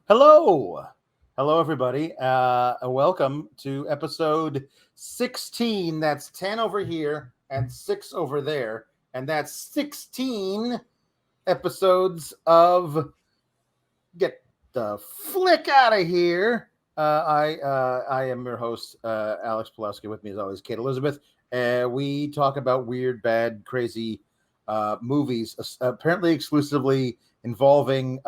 Hello. Hello, everybody. Welcome to episode 16. That's 10 over here and 6 over there. And that's 16 episodes of Get the Flick Out of Here. I am your host, Alex Pawlowski. With me, as always, Kate Elizabeth. We talk about weird, bad, crazy movies, apparently exclusively involving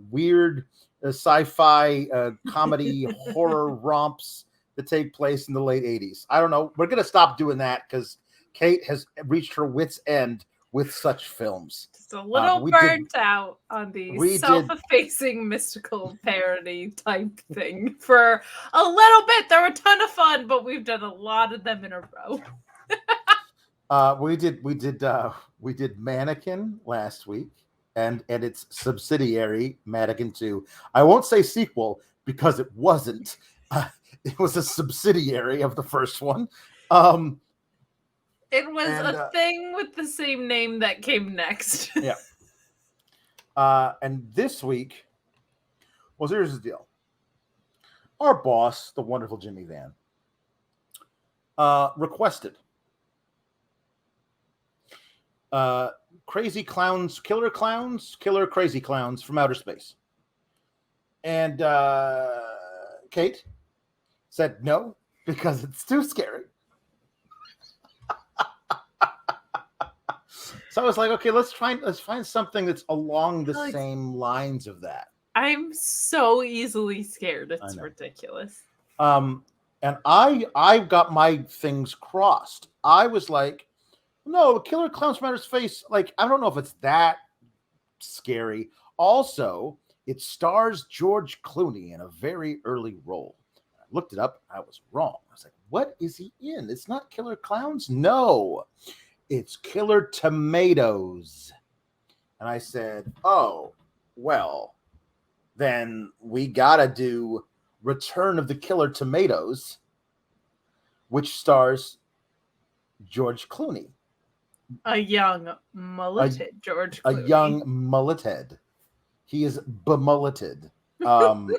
weird sci-fi comedy horror romps that take place in the late 80s. I don't know. We're going to stop doing that because Kate has reached her wit's end with such films. Just a little burnt out on the we self-effacing mystical parody type thing for a little bit. They were a ton of fun, but we've done a lot of them in a row. We did Mannequin last week and its subsidiary Mannequin 2. I won't say sequel because it wasn't. It was a subsidiary of the first one. It was a thing with the same name that came next. Yeah. And this week, well, here's the deal. Our boss, the wonderful Jimmy Van, requested crazy clowns, killer crazy clowns from outer space. And Kate said no, because it's too scary. So I was like, okay, let's find something that's along the same lines of that. I'm so easily scared. It's ridiculous. And I got my things crossed. I was like, no, Killer Clowns from Outer Space, like, I don't know if it's that scary. Also, it stars George Clooney in a very early role. I looked it up. I was wrong. I was like, what is he in? It's not Killer Clowns? No. It's Killer Tomatoes. And I said, oh, well, then we gotta do Return of the Killer Tomatoes, which stars George Clooney. A young mulleted George Clooney. A young mullethead. He is bemulleted. And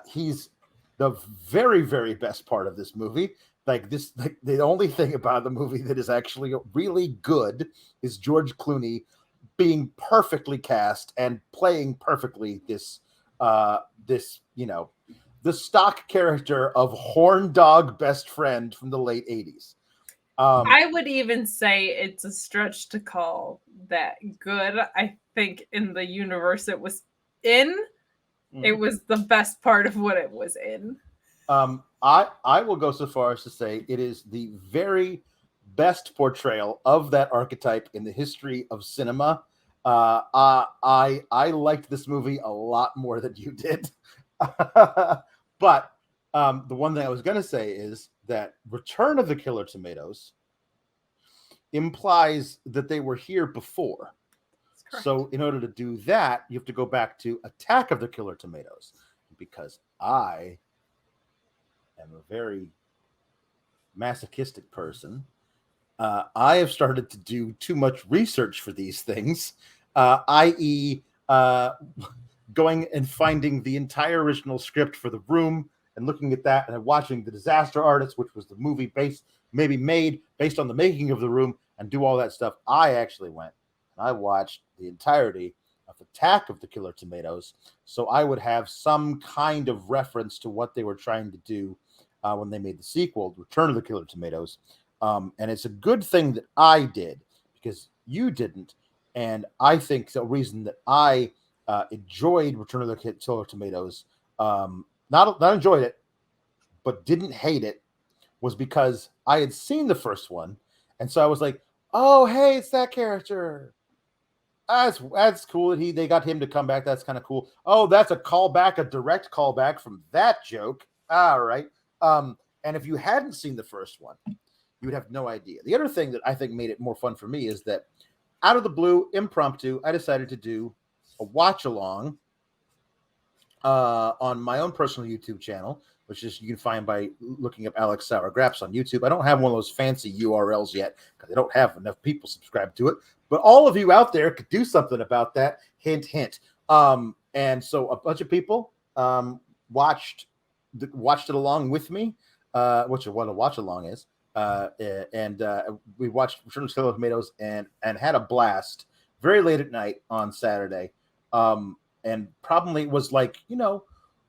he's the very, very best part of this movie. The only thing about the movie that is actually really good is George Clooney being perfectly cast and playing perfectly the stock character of horn dog best friend from the late 80s. I would even say it's a stretch to call that good. I think in the universe it was in, it was the best part of what it was in. I will go so far as to say it is the very best portrayal of that archetype in the history of cinema. I liked this movie a lot more than you did. But the one thing I was going to say is that Return of the Killer Tomatoes implies that they were here before. So in order to do that, you have to go back to Attack of the Killer Tomatoes. Because I am a very masochistic person, I have started to do too much research for these things, i.e. Going and finding the entire original script for The Room and looking at that and watching The Disaster Artist, which was the movie made based on the making of The Room, and do all that stuff. I actually went and I watched the entirety of Attack of the Killer Tomatoes, so I would have some kind of reference to what they were trying to do when they made the sequel, Return of the Killer Tomatoes. And it's a good thing that I did, because you didn't. And I think the reason that I enjoyed Return of the Killer Tomatoes, not enjoyed it, but didn't hate it, was because I had seen the first one. And so I was like, oh, hey, it's that character. That's cool that they got him to come back. That's kind of cool. Oh, that's a callback, a direct callback from that joke. All right. And if you hadn't seen the first one, you would have no idea. The other thing that I think made it more fun for me is that out of the blue, impromptu, I decided to do a watch along on my own personal YouTube channel, which is you can find by looking up Alex Sour Graps on YouTube. I don't have one of those fancy URLs yet because I don't have enough people subscribed to it. But all of you out there could do something about that. Hint, hint. And so a bunch of people watched it along with me, which is what a watch along is. And we watched Return of the Killer Tomatoes and had a blast very late at night on Saturday. And probably was like,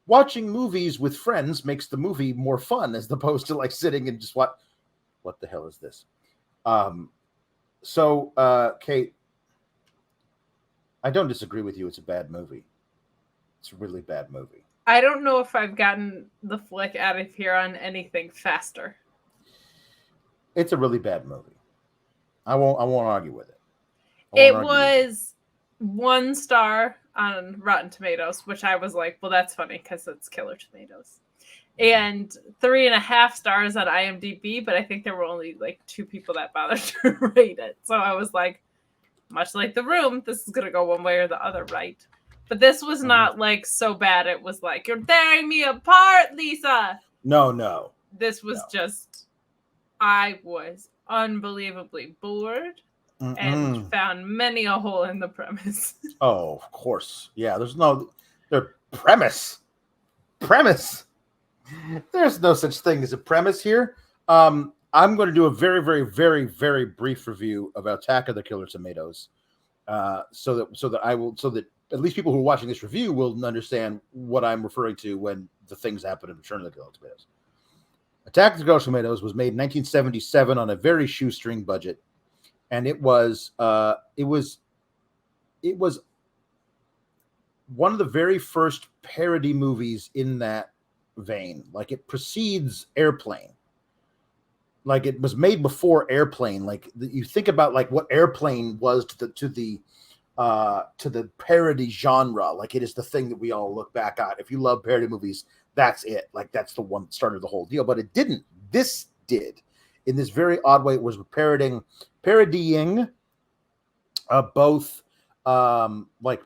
watching movies with friends makes the movie more fun as opposed to like sitting and just what the hell is this? So Kate, I don't disagree with you. It's a bad movie. It's a really bad movie. I don't know if I've gotten the flick out of here on anything faster. It's a really bad movie. I won't argue with it. It was 1 star on Rotten Tomatoes, which I was like, well, that's funny because it's Killer Tomatoes. And 3.5 stars on IMDb, but I think there were only like 2 people that bothered to rate it. So I was like, much like The Room, this is going to go one way or the other, right? But this was not like so bad. It was like, you're tearing me apart, Lisa. No. This was just, I was unbelievably bored and found many a hole in the premise. Oh, of course. Yeah, their premise. There's no such thing as a premise here. I'm going to do a very, very, very, very brief review of Attack of the Killer Tomatoes, so that at least people who are watching this review will understand what I'm referring to when the things happen in Return of the Killer Tomatoes. Attack of the Killer Tomatoes was made in 1977 on a very shoestring budget, and it was one of the very first parody movies in that vein. Like, it precedes Airplane. Like, it was made before Airplane. Like, you think about like what Airplane was to the parody genre. Like, it is the thing that we all look back at. If you love parody movies, that's it. Like, that's the one that started the whole deal. But it didn't. This did. In this very odd way, it was parodying both like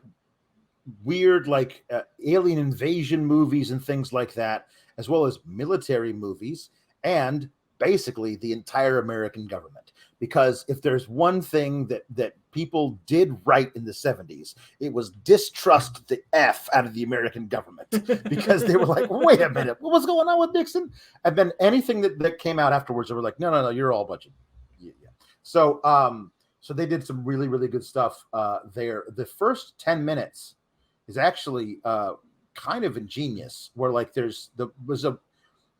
weird like alien invasion movies and things like that, as well as military movies, and basically the entire American government. Because if there's one thing that people did right in the 70s, it was distrust the F out of the American government, because they were like, wait a minute, what was going on with Nixon? And then anything that came out afterwards, they were like, no, you're all a bunch of yeah. So they did some really, really good stuff there. The first 10 minutes is actually kind of ingenious, where like the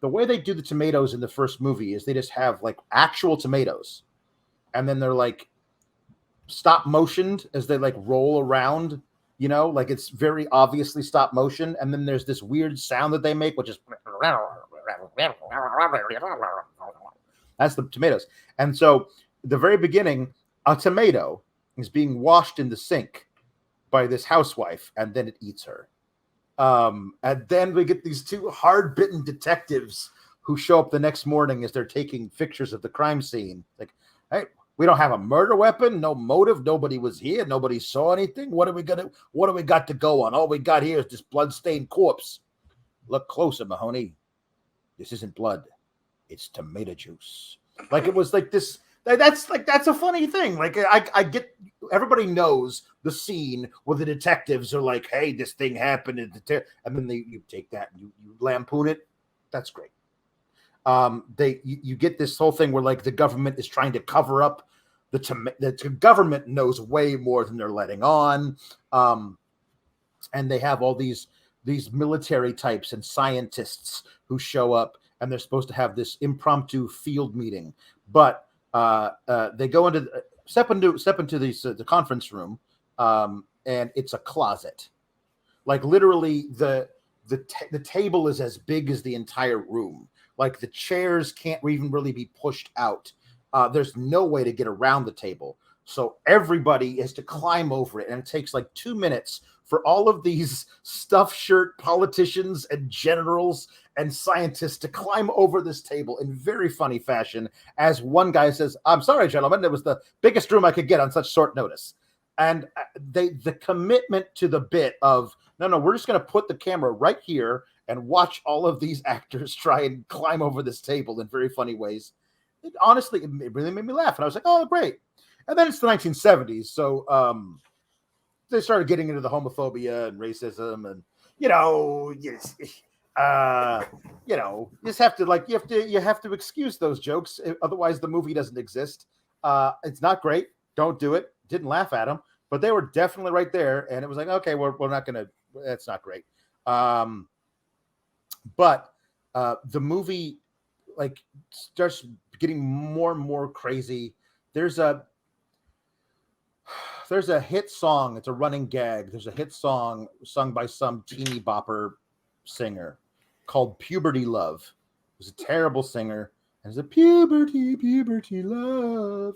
way they do the tomatoes in the first movie is they just have like actual tomatoes, and then they're like stop motioned as they like roll around, like it's very obviously stop motion. And then there's this weird sound that they make, which is that's the tomatoes. And so the very beginning, a tomato is being washed in the sink by this housewife, and then it eats her. And then we get these 2 hard-bitten detectives who show up the next morning as they're taking pictures of the crime scene. Like, hey, we don't have a murder weapon, no motive, nobody was here, nobody saw anything. What do we got to go on? All we got here is this blood-stained corpse. Look closer, Mahoney. This isn't blood. It's tomato juice. Like, it was like this. That's a funny thing. Like, I get, everybody knows the scene where the detectives are like, hey, this thing happened, and then you take that and you lampoon it. That's great. You get this whole thing where like the government is trying to cover up the government knows way more than they're letting on. And they have all these military types and scientists who show up, and they're supposed to have this impromptu field meeting, but they go step into the conference room, and it's a closet. Like, literally the table is as big as the entire room. Like, the chairs can't even really be pushed out. There's no way to get around the table. So everybody has to climb over it. And it takes like 2 minutes for all of these stuffed shirt politicians and generals and scientists to climb over this table in very funny fashion. As one guy says, I'm sorry, gentlemen, it was the biggest room I could get on such short notice. And the commitment to the bit of, no, we're just going to put the camera right here and watch all of these actors try and climb over this table in very funny ways. It really made me laugh. And I was like, oh, great. And then it's the 1970s. So they started getting into the homophobia and racism, and you know, you just have to you have to excuse those jokes, otherwise the movie doesn't exist. It's not great. Don't do it. Didn't laugh at them, but they were definitely right there, and it was like, okay, we're not gonna. That's not great. But the movie like starts getting more and more crazy. There's a hit song. It's a running gag. There's a hit song sung by some teeny bopper singer called Puberty Love. It was a terrible singer. And it's a puberty love.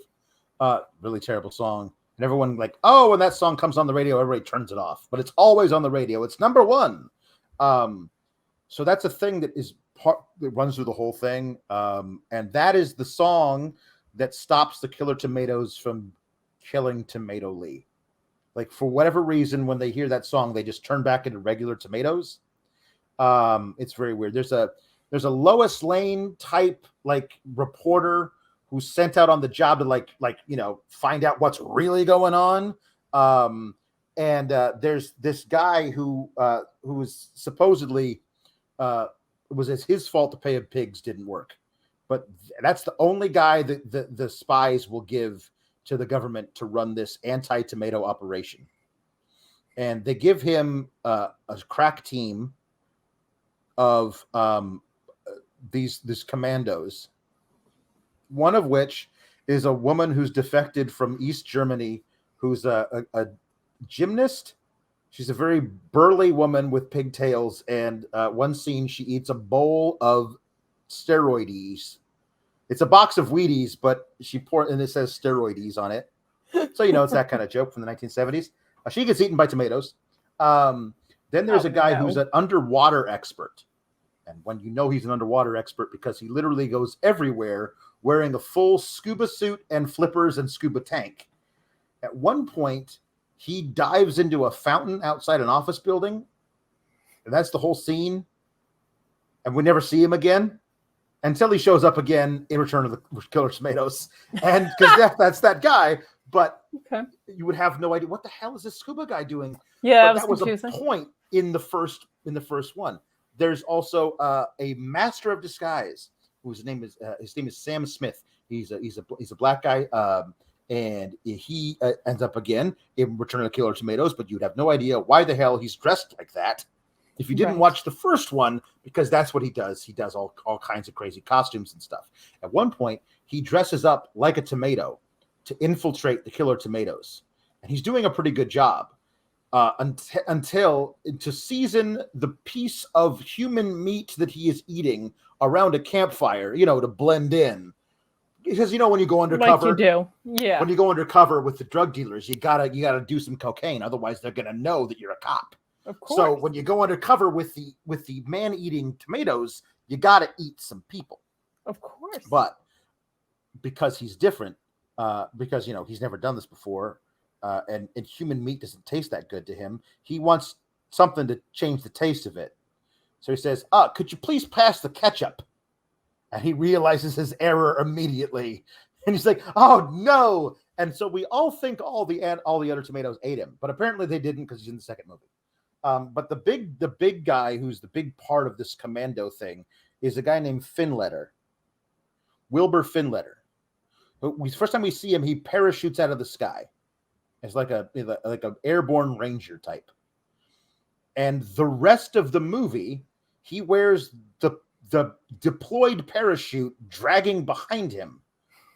Really terrible song. And everyone like, oh, when that song comes on the radio, everybody turns it off. But it's always on the radio. It's number one. So that's a thing that runs through the whole thing. And that is the song that stops the Killer Tomatoes from killing Tomato Lee. Like, for whatever reason, when they hear that song, they just turn back into regular tomatoes. It's very weird. There's a Lois Lane type like reporter who's sent out on the job to find out what's really going on. And there's this guy who was supposedly it was his fault to pay of pigs didn't work, but that's the only guy that the spies will give to the government to run this anti-tomato operation. And they give him a crack team of these commandos, one of which is a woman who's defected from East Germany, who's a gymnast. She's a very burly woman with pigtails, and one scene she eats a bowl of steroids. It's a box of Wheaties, but and it says steroids on it. So, it's that kind of joke from the 1970s. She gets eaten by tomatoes. Then there's a guy who's an underwater expert. And when he's an underwater expert, because he literally goes everywhere wearing a full scuba suit and flippers and scuba tank. At one point, he dives into a fountain outside an office building. And that's the whole scene. And we never see him again until he shows up again in Return of the Killer Tomatoes. And because that's that guy. But you would have no idea what the hell is this scuba guy doing. Yeah, that was confusing. A point in the first one. There's also a master of disguise whose name is Sam Smith. He's a black guy, and he ends up again in Return of the Killer Tomatoes. But you'd have no idea why the hell he's dressed like that if you didn't watch the first one, because that's what he does. He does all kinds of crazy costumes and stuff. At one point, he dresses up like a tomato to infiltrate the Killer Tomatoes, and he's doing a pretty good job. Until to season the piece of human meat that he is eating around a campfire, to blend in. Because when you go undercover, like you do, yeah. When you go undercover with the drug dealers, you gotta do some cocaine, otherwise they're gonna know that you're a cop. Of course. So when you go undercover with the man-eating tomatoes, you gotta eat some people. Of course. But because he's different, because he's never done this before. And human meat doesn't taste that good to him. He wants something to change the taste of it. So he says, could you please pass the ketchup? And he realizes his error immediately. And he's like, oh, no. And so we all think all the other tomatoes ate him. But apparently they didn't, because he's in the second movie. But the big guy who's the big part of this commando thing is a guy named Finletter. Wilbur Finletter. First time we see him, he parachutes out of the sky. It's like a airborne ranger type. And the rest of the movie, he wears the deployed parachute dragging behind him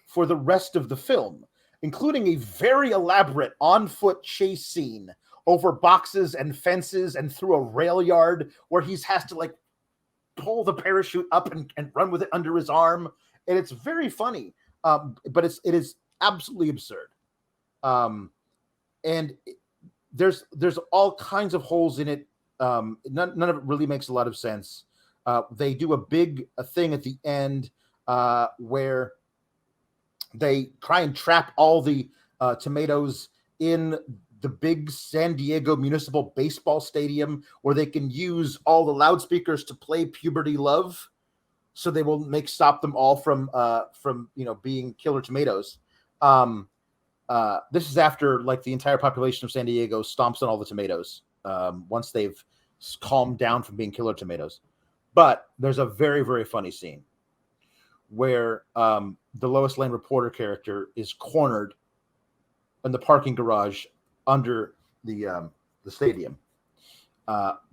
for the rest of the film, including a very elaborate on-foot chase scene over boxes and fences and through a rail yard where he has to pull the parachute up and run with it under his arm. And it's very funny, but it is absolutely absurd. And there's all kinds of holes in it. None of it really makes a lot of sense. They do a thing at the end where they try and trap all the tomatoes in the big San Diego Municipal Baseball Stadium, where they can use all the loudspeakers to play Puberty Love, so they will stop them all from being killer tomatoes. this is after like the entire population of San Diego stomps on all the tomatoes once they've calmed down from being killer tomatoes. But there's a very, very funny scene where the Lois Lane reporter character is cornered in the parking garage under the stadium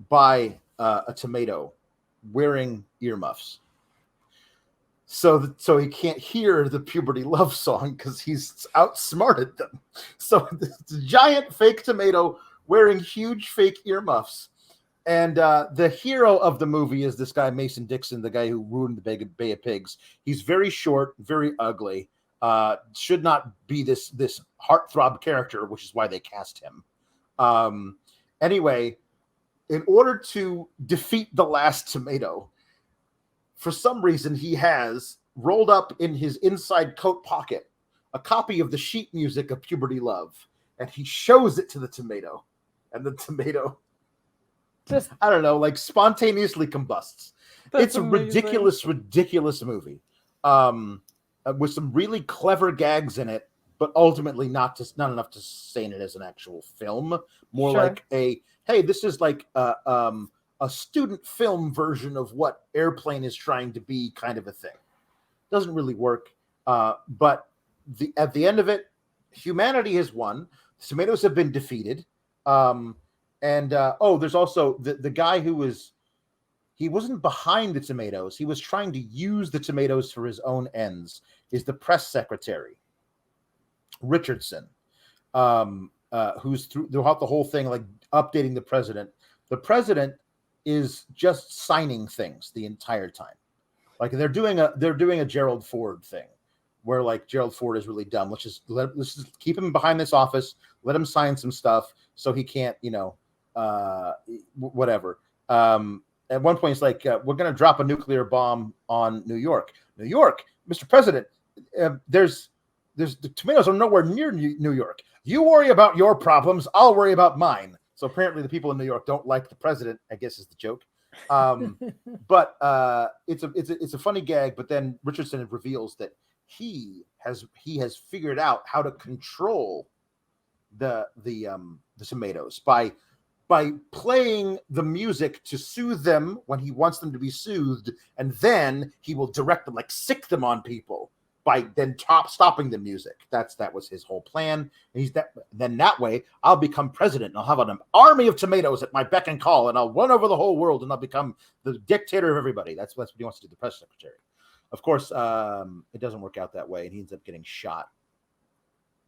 by a tomato wearing earmuffs. So he can't hear the puberty love song because he's outsmarted them. So the giant fake tomato wearing huge fake earmuffs. And the hero of the movie is this guy, Mason Dixon, the guy who ruined the Bay of Pigs. He's very short, very ugly, should not be this heartthrob character, which is why they cast him. Anyway, in order to defeat the last tomato, for some reason, he has rolled up in his inside coat pocket a copy of the sheet music of Puberty Love, and he shows it to the tomato, and the tomato, just, I don't know, like spontaneously combusts. It's amazing. A ridiculous movie with some really clever gags in it, but ultimately not enough to sustain it as an actual film. More like hey, this is like a student film version of what Airplane is trying to be, kind of a thing. Doesn't really work. But at the end of it, humanity has won. The tomatoes have been defeated. There's also the guy he wasn't behind the tomatoes. He was trying to use the tomatoes for his own ends, is the press secretary, Richardson, who's throughout the whole thing, like updating the president. The president is just signing things the entire time. Like they're doing a Gerald Ford thing where like Gerald Ford is really dumb. Let's just keep him behind this office, let him sign some stuff so he can't, whatever. At one point it's like, we're going to drop a nuclear bomb on New York. New York, Mr. President, there's the tomatoes are nowhere near New York. You worry about your problems, I'll worry about mine. So apparently the people in New York don't like the president, I guess is the joke. But it's a funny gag. But then Richardson reveals that he has figured out how to control the tomatoes by playing the music to soothe them when he wants them to be soothed, and then he will direct them, like sick them on people by then stopping the music. That was his whole plan. And then that way I'll become president and I'll have an army of tomatoes at my beck and call, and I'll run over the whole world and I'll become the dictator of everybody. That's what he wants to do, the press secretary. Of course, it doesn't work out that way, and he ends up getting shot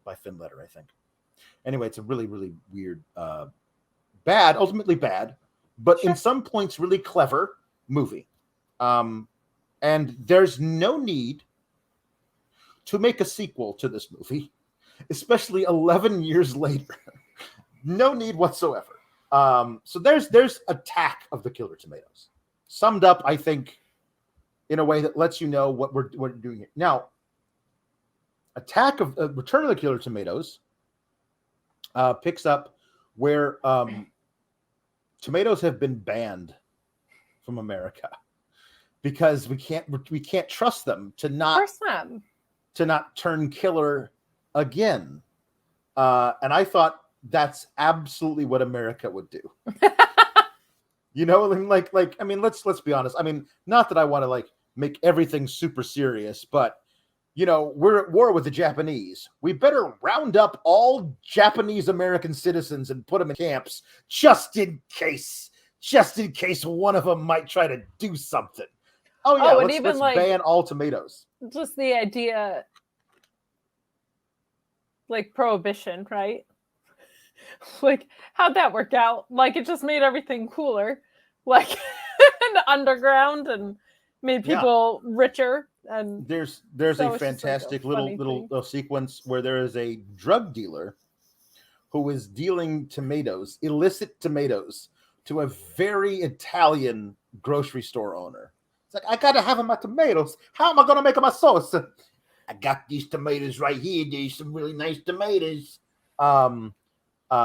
by Finletter, I think. Anyway, it's a really, really weird, ultimately bad, but in some points really clever movie. And there's no need to make a sequel to this movie, especially 11 years later. No need whatsoever. So there's Attack of the Killer Tomatoes, summed up, I think, in a way that lets you know what we're doing here. Now, Return of the Killer Tomatoes picks up where tomatoes have been banned from America because we can't trust them to not turn killer again. And I thought that's absolutely what America would do. Let's be honest. I mean, not that I want to like make everything super serious, but we're at war with the Japanese. We better round up all Japanese American citizens and put them in camps just in case one of them might try to do something. Oh yeah, let's ban all tomatoes. Just the idea, like prohibition, right? Like, how'd that work out? Like, it just made everything cooler, like in the underground, and made people richer. And there's a fantastic little sequence where there is a drug dealer who is dealing illicit tomatoes, to a very Italian grocery store owner. It's like, I gotta have my tomatoes. How am I gonna make my sauce? I got these tomatoes right here. There's some really nice tomatoes.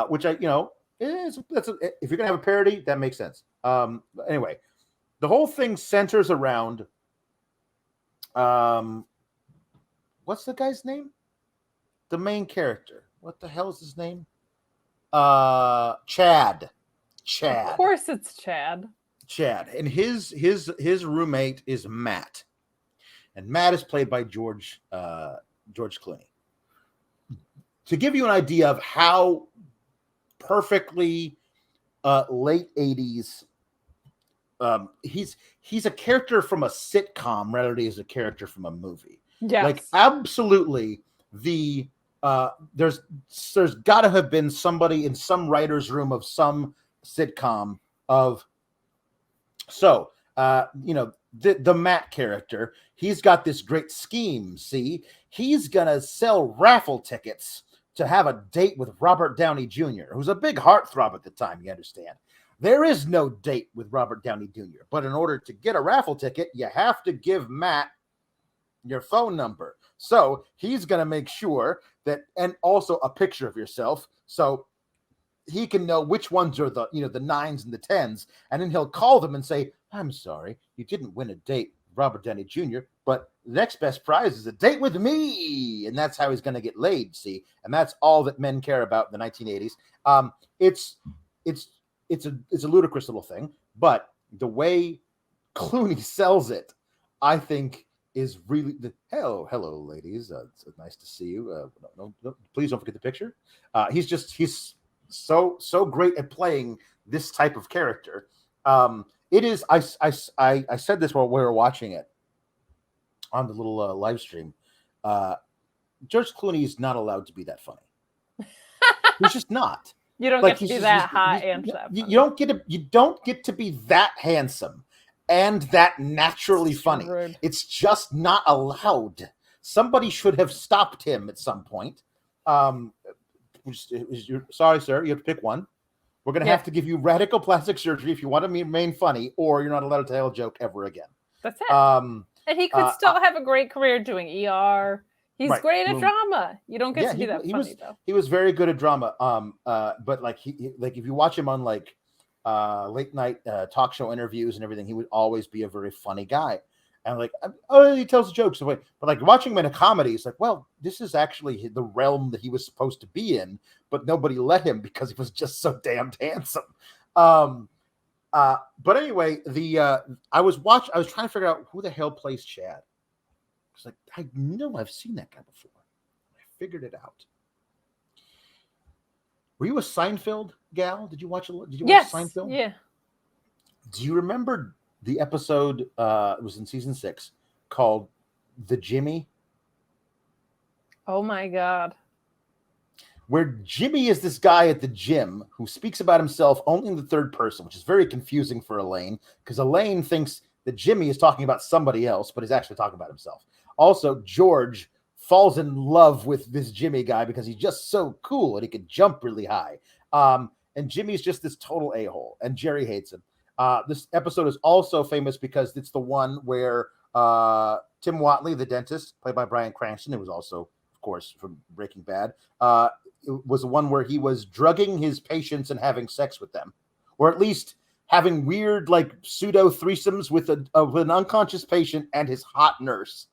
Which if you're gonna have a parody, that makes sense. Anyway, the whole thing centers around what's the guy's name? the main character. What the hell is his name? Chad. Of course, it's Chad. Chad, and his roommate is Matt, and Matt is played by George Clooney. To give you an idea of how perfectly late 80s, he's a character from a sitcom rather than as a character from a movie. Yes. Like absolutely there's got to have been somebody in some writer's room of some sitcom of the Matt character. He's got this great scheme. See, he's gonna sell raffle tickets to have a date with Robert Downey Jr., who's a big heartthrob at the time. You understand? There is no date with Robert Downey Jr., but in order to get a raffle ticket, you have to give Matt your phone number. So he's going to make sure that, and also a picture of yourself, so he can know which ones are the 9s and the 10s, and then he'll call them and say, I'm sorry, you didn't win a date with Robert Downey Jr., but the next best prize is a date with me, and that's how he's going to get laid, see? And that's all that men care about in the 1980s. It's a ludicrous little thing, but the way Clooney sells it, I think, is really hello, ladies. It's nice to see you. No, please don't forget the picture. He's so great at playing this type of character. It is. I said this while we were watching it on the little live stream. George Clooney is not allowed to be that funny. He's just not. You don't get to be that hot and that funny. You don't get to be that handsome and that naturally funny. Rude. It's just not allowed. Somebody should have stopped him at some point. Sorry, sir, you have to pick one. We're going to have to give you radical plastic surgery if you want to remain funny, or you're not allowed to tell a joke ever again. That's it. And he could still have a great career doing ER. He's great at drama. You don't get to be that funny though. He was very good at drama. But like if you watch him on like late night talk show interviews and everything, he would always be a very funny guy. And like, he tells jokes. But like watching him in a comedy, it's like, well, this is actually the realm that he was supposed to be in, but nobody let him because he was just so damned handsome. But anyway, I was trying to figure out who the hell plays Chad. It's like, I know I've seen that guy before. I figured it out. Were you a Seinfeld gal? Did you watch Seinfeld? Yeah. Do you remember the episode, it was in season 6, called The Jimmy? Oh my God. Where Jimmy is this guy at the gym who speaks about himself only in the third person, which is very confusing for Elaine, because Elaine thinks that Jimmy is talking about somebody else, but he's actually talking about himself. Also, George falls in love with this Jimmy guy because he's just so cool and he can jump really high. And Jimmy's just this total a-hole, and Jerry hates him. This episode is also famous because it's the one where Tim Watley, the dentist, played by Bryan Cranston, who was also, of course, from Breaking Bad, it was the one where he was drugging his patients and having sex with them, or at least having weird, like, pseudo threesomes with an unconscious patient and his hot nurse.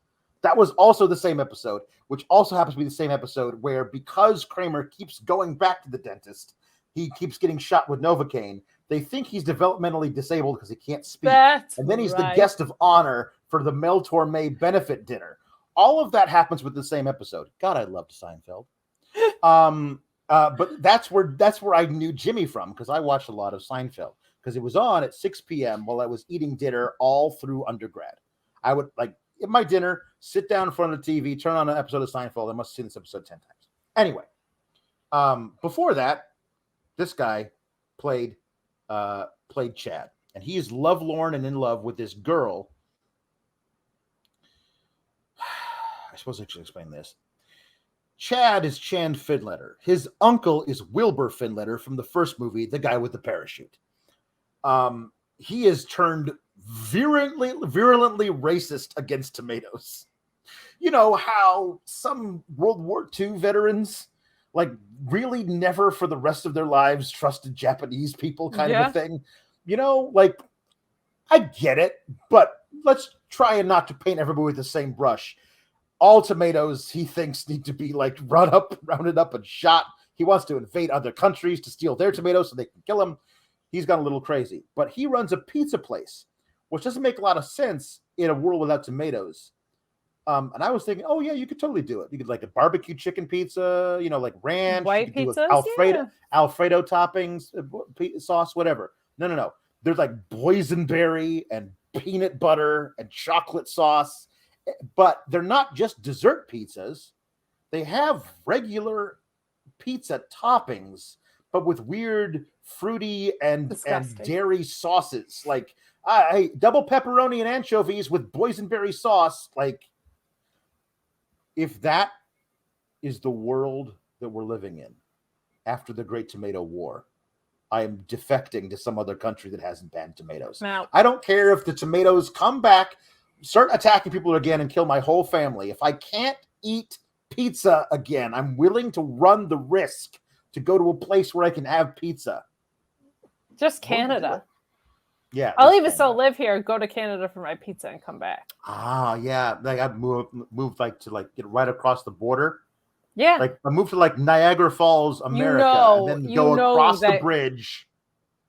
That was also the same episode, which also happens to be the same episode where, because Kramer keeps going back to the dentist, he keeps getting shot with Novocaine. They think he's developmentally disabled because he can't speak. And then he's the guest of honor for the Mel Torme benefit dinner. All of that happens with the same episode. God, I loved Seinfeld. But that's where I knew Jimmy from, because I watched a lot of Seinfeld, because it was on at 6 p.m. while I was eating dinner all through undergrad. I would, like, at my dinner, sit down in front of the TV, turn on an episode of Seinfeld. I must have seen this episode 10 times. Anyway, before that, this guy played Chad, and he is lovelorn and in love with this girl. I suppose I should explain this. Chad is Chan Finletter. His uncle is Wilbur Finletter from the first movie, the guy with the parachute. He is turned virulently racist against tomatoes. You know how some World War II veterans, like, really never for the rest of their lives trusted Japanese people, kind of a thing. You know, like, I get it, but let's try and not to paint everybody with the same brush. all tomatoes he thinks need to be like rounded up and shot. He wants to invade other countries to steal their tomatoes so they can kill him. He's gone a little crazy. But he runs a pizza place, which doesn't make a lot of sense in a world without tomatoes. And I was thinking, oh yeah, you could totally do it. You could like a barbecue chicken pizza, like ranch, white pizzas, Alfredo toppings, sauce, whatever. No. There's like boysenberry and peanut butter and chocolate sauce, but they're not just dessert pizzas. They have regular pizza toppings, but with weird fruity and dairy sauces, like double pepperoni and anchovies with boysenberry sauce. Like, if that is the world that we're living in after the Great Tomato War, I am defecting to some other country that hasn't banned tomatoes. Now, I don't care if the tomatoes come back, start attacking people again, and kill my whole family. If I can't eat pizza again, I'm willing to run the risk to go to a place where I can have pizza. Just Canada. Yeah. I'll even still live here, go to Canada for my pizza and come back. Ah, yeah. Like I moved like to like get right across the border. Yeah. Like I moved to like Niagara Falls, America, and then go across the bridge.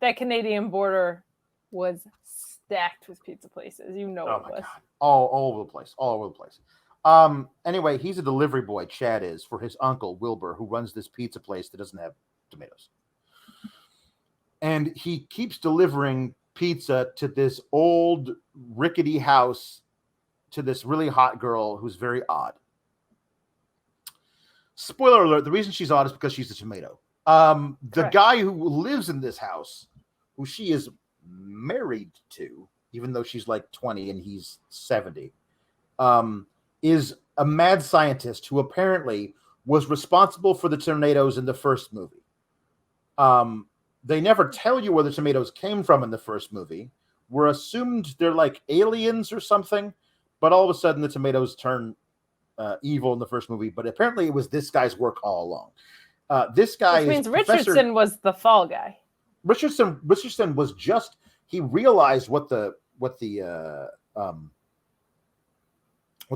That Canadian border was stacked with pizza places. Oh my God. All over the place. All over the place. Anyway, he's a delivery boy, Chad is, for his uncle, Wilbur, who runs this pizza place that doesn't have tomatoes. And he keeps delivering pizza to this old rickety house to this really hot girl who's very odd. Spoiler alert, the reason she's odd is because she's a tomato. The guy who lives in this house, who she is married to, even though she's like 20 and he's 70, is a mad scientist who apparently was responsible for the tornadoes in the first movie. They never tell you where the tomatoes came from in the first movie. We're assumed they're like aliens or something, but all of a sudden the tomatoes turn evil in the first movie. But apparently it was this guy's work all along. This guy, which means Richardson was the fall guy. Richardson was just, he realized what the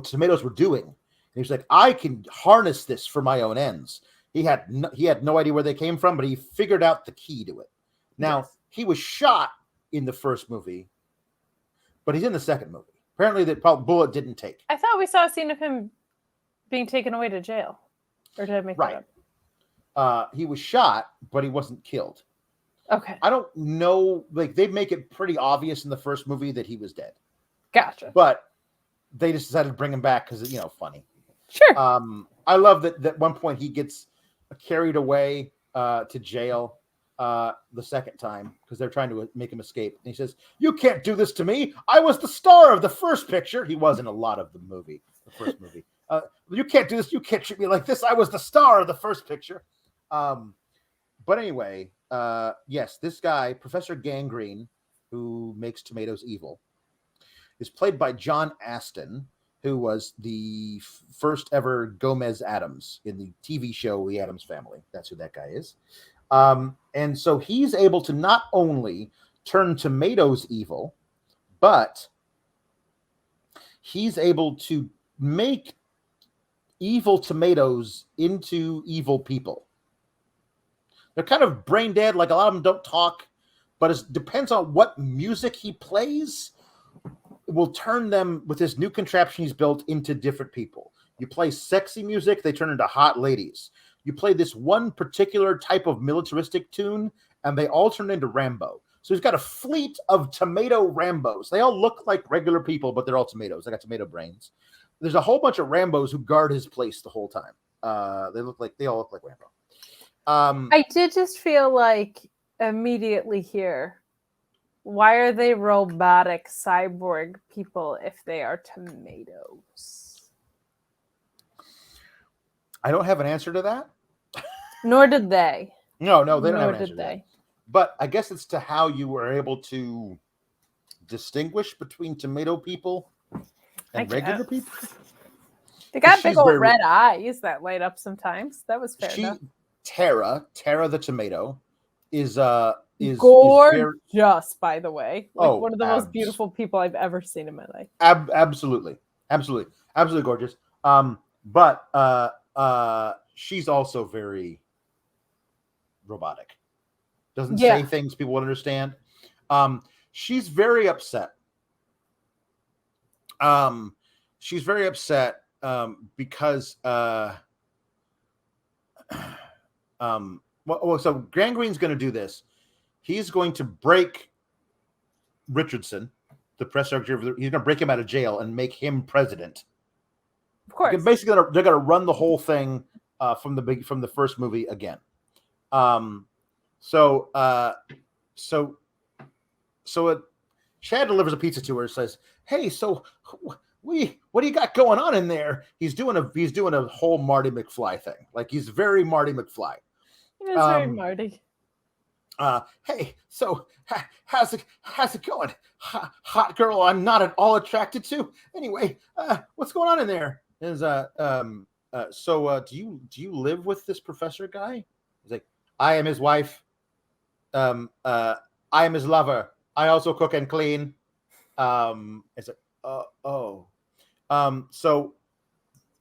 tomatoes were doing. And he was like, I can harness this for my own ends. He had no idea where they came from, but he figured out the key to it. Now, He was shot in the first movie, but he's in the second movie. Apparently, the bullet didn't take. I thought we saw a scene of him being taken away to jail. Or did I make that up? He was shot, but he wasn't killed. Okay. I don't know. Like, they make it pretty obvious in the first movie that he was dead. Gotcha. But they just decided to bring him back because, funny. Sure. I love that at one point he gets carried away to jail the second time because they're trying to make him escape. And he says, "You can't do this to me. I was the star of the first picture." He was in a lot of the first movie. You can't do this. You can't treat me like this. I was the star of the first picture. But anyway, yes, this guy, Professor Gangrene, who makes tomatoes evil, is played by John Astin, who was the first ever Gomez Addams in the TV show The Addams Family. That's who that guy is. And so he's able to not only turn tomatoes evil, but he's able to make evil tomatoes into evil people. They're kind of brain dead, like a lot of them don't talk, but it depends on what music he plays. Will turn them, with this new contraption he's built, into different people. You play sexy music, they turn into hot ladies. You play this one particular type of militaristic tune, and they all turn into Rambo. So he's got a fleet of tomato Rambos. They all look like regular people, but they're all tomatoes. They got tomato brains. There's a whole bunch of Rambos who guard his place the whole time. They all look like Rambo. I did just feel like immediately here, why are they robotic cyborg people if they are tomatoes? I don't have an answer to that. Nor did they. No, they don't have an answer answer to that. But I guess it's to how you were able to distinguish between tomato people and regular people. They got big old red eyes that light up sometimes. That was fair enough. Tara the tomato, is gorgeous, by the way. Like one of the most beautiful people I've ever seen in my life. Absolutely gorgeous. But she's also very robotic. Doesn't say things people would understand. She's very upset. She's very upset because so Gangrene's going to do this. He's going to break Richardson, the press secretary. He's going to break him out of jail and make him president. Of course. Basically, they're going to run the whole thing from the first movie again. Chad delivers a pizza to her and says, "Hey, so what do you got going on in there?" He's doing a whole Marty McFly thing. Like, he's very Marty McFly. He is very Marty. Hey, so how's it going? Hot girl I'm not at all attracted to. Anyway, what's going on in there? Is do you live with this professor guy? He's like, I am his wife. I am his lover. I also cook and clean. It's like, so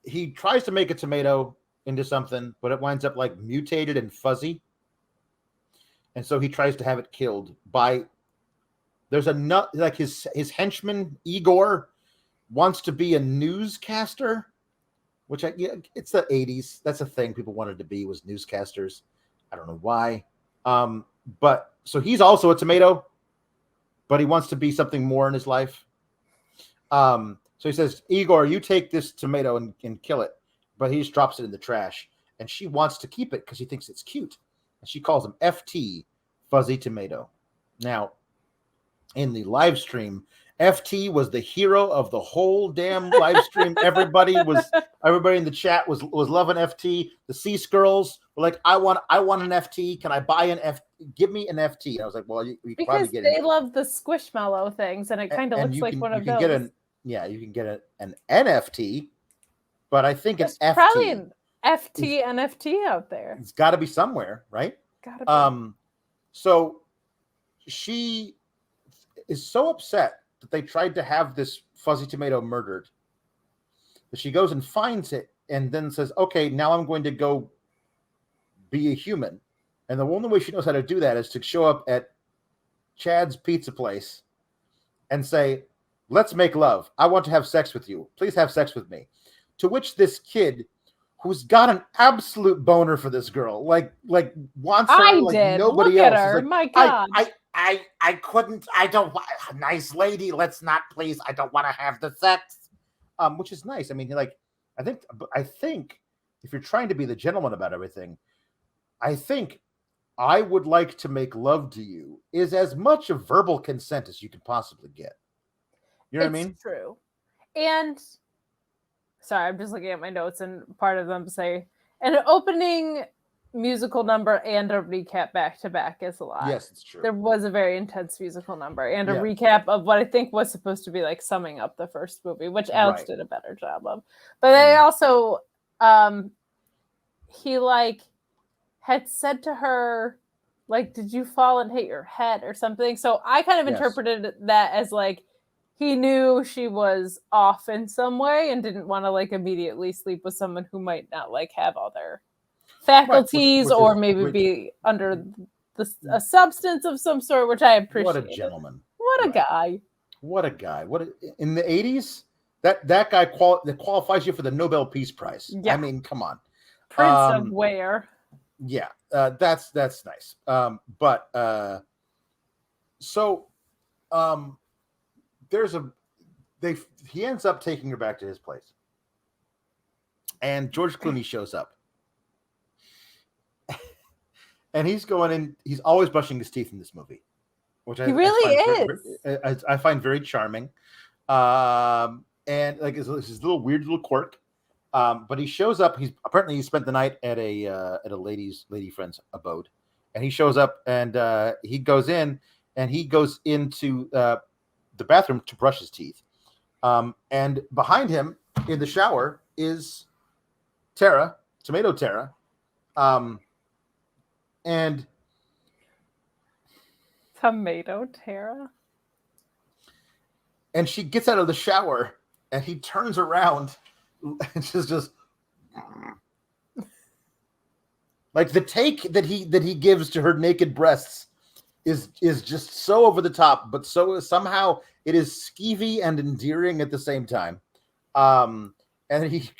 he tries to make a tomato into something, but it winds up like mutated and fuzzy. And so he tries to have it killed by. There's a nut, like his henchman Igor wants to be a newscaster, which it's the 80s. That's a thing people wanted to be, was newscasters. I don't know why. But so he's also a tomato, but he wants to be something more in his life. So he says, Igor, you take this tomato and kill it. But he just drops it in the trash. And she wants to keep it because she thinks it's cute. And she calls him FT, Fuzzy Tomato. Now, in the live stream, FT was the hero of the whole damn live stream. Everybody in the chat was loving FT. The Sea Skirls were like, I want an FT. Can I buy an FT? Give me an FT. And I was like, well, you probably get it. Because they love the Squishmallow things, and it kind of looks like one of those. You can get an NFT, but I think There's an FT. Probably an FT NFT out there. It's got to be somewhere, right? Gotta be. So she is so upset that they tried to have this Fuzzy Tomato murdered that she goes and finds it and then says, okay, now I'm going to go be a human. And the only way she knows how to do that is to show up at Chad's pizza place and say, let's make love. I want to have sex with you. Please have sex with me. To which this kid, who's got an absolute boner for this girl, like wants her like nobody Look else. At her. Like, my God. I couldn't. I don't. Nice lady. Let's not, please. I don't want to have the sex. Which is nice. I mean, like, I think if you're trying to be the gentleman about everything, I think I would like to make love to you is as much of verbal consent as you can possibly get. You know what I mean? It's true. And sorry, I'm just looking at my notes, and part of them say an opening musical number and a recap back to back is a lot. Yes, it's true. There was a very intense musical number and a recap of what I think was supposed to be like summing up the first movie, which Alex did a better job of. But they also, he like had said to her, like, did you fall and hit your head or something? So I kind of interpreted that as like, he knew she was off in some way and didn't want to like immediately sleep with someone who might not like have all their faculties or maybe be under a substance of some sort, which I appreciate. What a gentleman. What a guy. What a guy. In the 80s, that guy that qualifies you for the Nobel Peace Prize. Yeah. I mean, come on. Prince of where? Yeah, that's nice. He ends up taking her back to his place. And George Clooney shows up. And he's going in, he's always brushing his teeth in this movie, which he really is. I find very charming. And like his little weird little quirk. But he shows up. He spent the night at a lady friend's abode, and he shows up and he goes in and he goes into the bathroom to brush his teeth. And behind him in the shower is Tomato Tara. And Tomato Tara. And she gets out of the shower and he turns around it's just like the take that he gives to her naked breasts is just so over the top, but so somehow it is skeevy and endearing at the same time. And he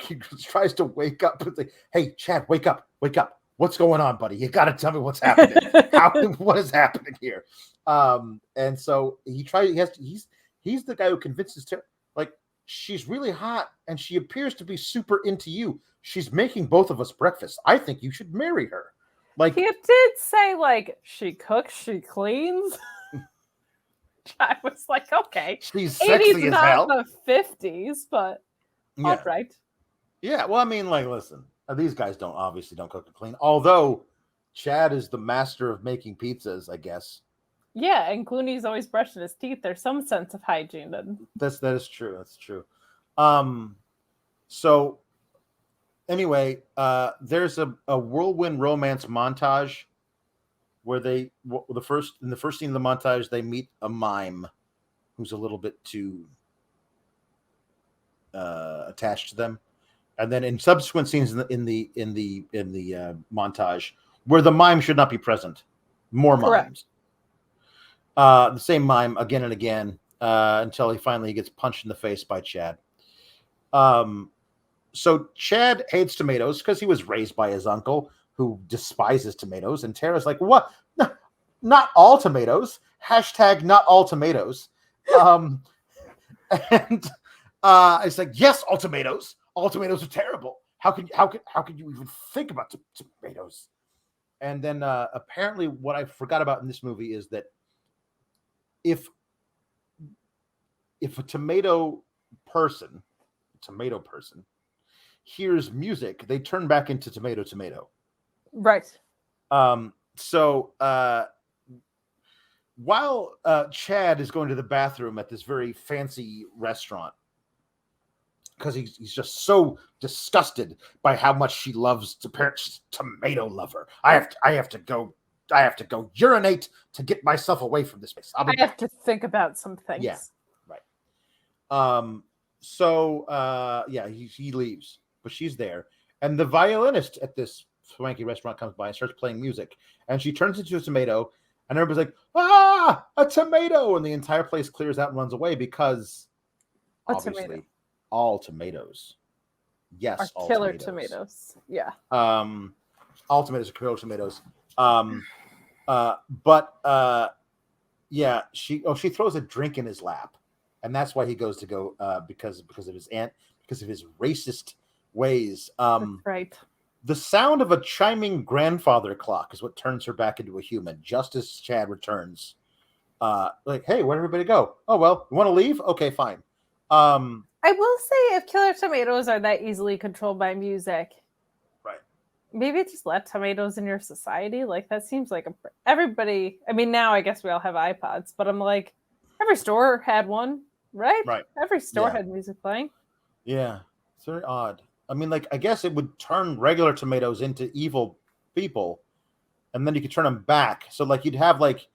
tries to wake up with hey, Chad, wake up. What's going on, buddy? You got to tell me what's happening. What is happening here? And so he's the guy who convinces her, like, she's really hot and she appears to be super into you. She's making both of us breakfast. I think you should marry her. Like, he did say, like, she cooks, she cleans. I was like, okay. She's sexy as hell. Not the 50s, but all right. Yeah, well, I mean, like, listen, these guys obviously don't cook and clean. Although Chad is the master of making pizzas, I guess. Yeah, and Clooney's always brushing his teeth. There's some sense of hygiene. That is true. That's true. So anyway, there's a whirlwind romance montage where in the first scene of the montage, they meet a mime who's a little bit too attached to them, and then in subsequent scenes in the montage where the mime should not be present, more mimes. The same mime again and again until he finally gets punched in the face by Chad. So Chad hates tomatoes because he was raised by his uncle who despises tomatoes, and Tara's like, what? No, not all tomatoes. # not all tomatoes. And it's like, yes, all tomatoes. All tomatoes are terrible. How can you even think about tomatoes? And then apparently what I forgot about in this movie is that if a tomato person hears music, they turn back into tomato. Right. So while Chad is going to the bathroom at this very fancy restaurant, because he's just so disgusted by how much she loves tomato lover. I have to go urinate to get myself away from this place. I have to think about some things. Yeah, right. So he leaves, but she's there, and the violinist at this swanky restaurant comes by and starts playing music, and she turns into a tomato, and everybody's like, "Ah, a tomato!" And the entire place clears out and runs away because obviously all tomatoes, yes, are all killer tomatoes. Yeah. All tomatoes are killer tomatoes. She throws a drink in his lap, and that's why he goes to go because of his aunt, because of his racist ways. That's right. The sound of a chiming grandfather clock is what turns her back into a human, just as Chad returns. Like, hey, where'd everybody go? Oh, well, you want to leave? Okay, fine. I will say, if killer tomatoes are that easily controlled by music, right? Maybe just let tomatoes in your society. Like, that seems like everybody. I mean, now I guess we all have iPods, but I'm like, every store had one, right? Right. Every store had music playing. Yeah, it's very odd. I mean, like, I guess it would turn regular tomatoes into evil people, and then you could turn them back. So, like, you'd have, like,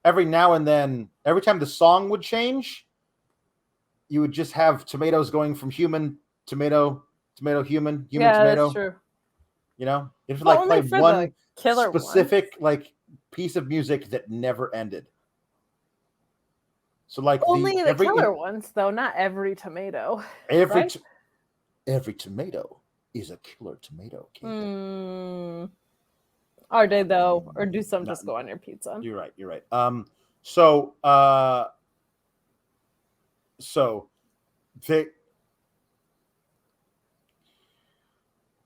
every now and then, every time the song would change, you would just have tomatoes going from human, tomato, human, tomato. That's true. You know, you have to, like, play one killer specific like piece of music that never ended. So, like, only the killer ones, though, not every tomato. Every tomato is a killer tomato. Are they, though? Or do some just go on your pizza? You're right. So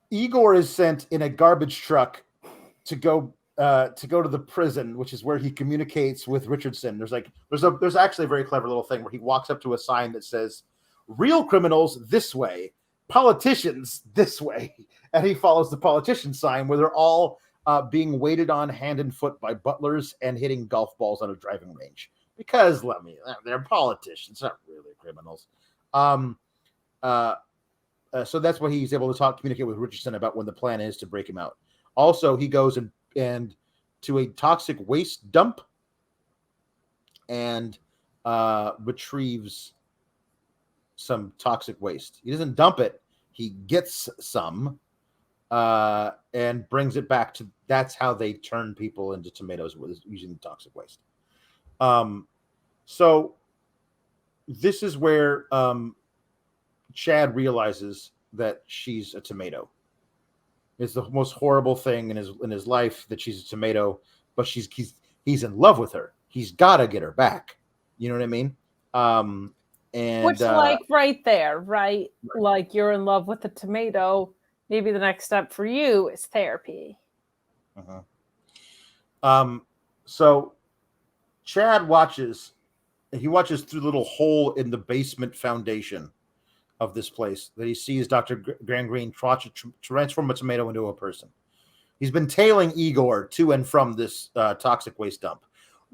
Igor is sent in a garbage truck to go to the prison, which is where he communicates with Richardson. There's actually a very clever little thing where he walks up to a sign that says, "Real criminals this way, politicians this way," and he follows the politician sign where they're all being waited on hand and foot by butlers and hitting golf balls on a driving range. Because they're politicians, not really criminals. So that's why he's able to communicate with Richardson about when the plan is to break him out. Also, he goes and to a toxic waste dump and retrieves some toxic waste. He doesn't dump it. he gets some and brings it back to. That's how they turn people into tomatoes using the toxic waste. So this is where Chad realizes that she's a tomato. It's the most horrible thing in his life that she's a tomato, but he's in love with her. He's got to get her back. You know what I mean? And which, like, right there, right? Like, you're in love with a tomato. Maybe the next step for you is therapy. So Chad watches. He watches through the little hole in the basement foundation of this place that he sees Dr. Gangrene transform a tomato into a person. He's been tailing Igor to and from this toxic waste dump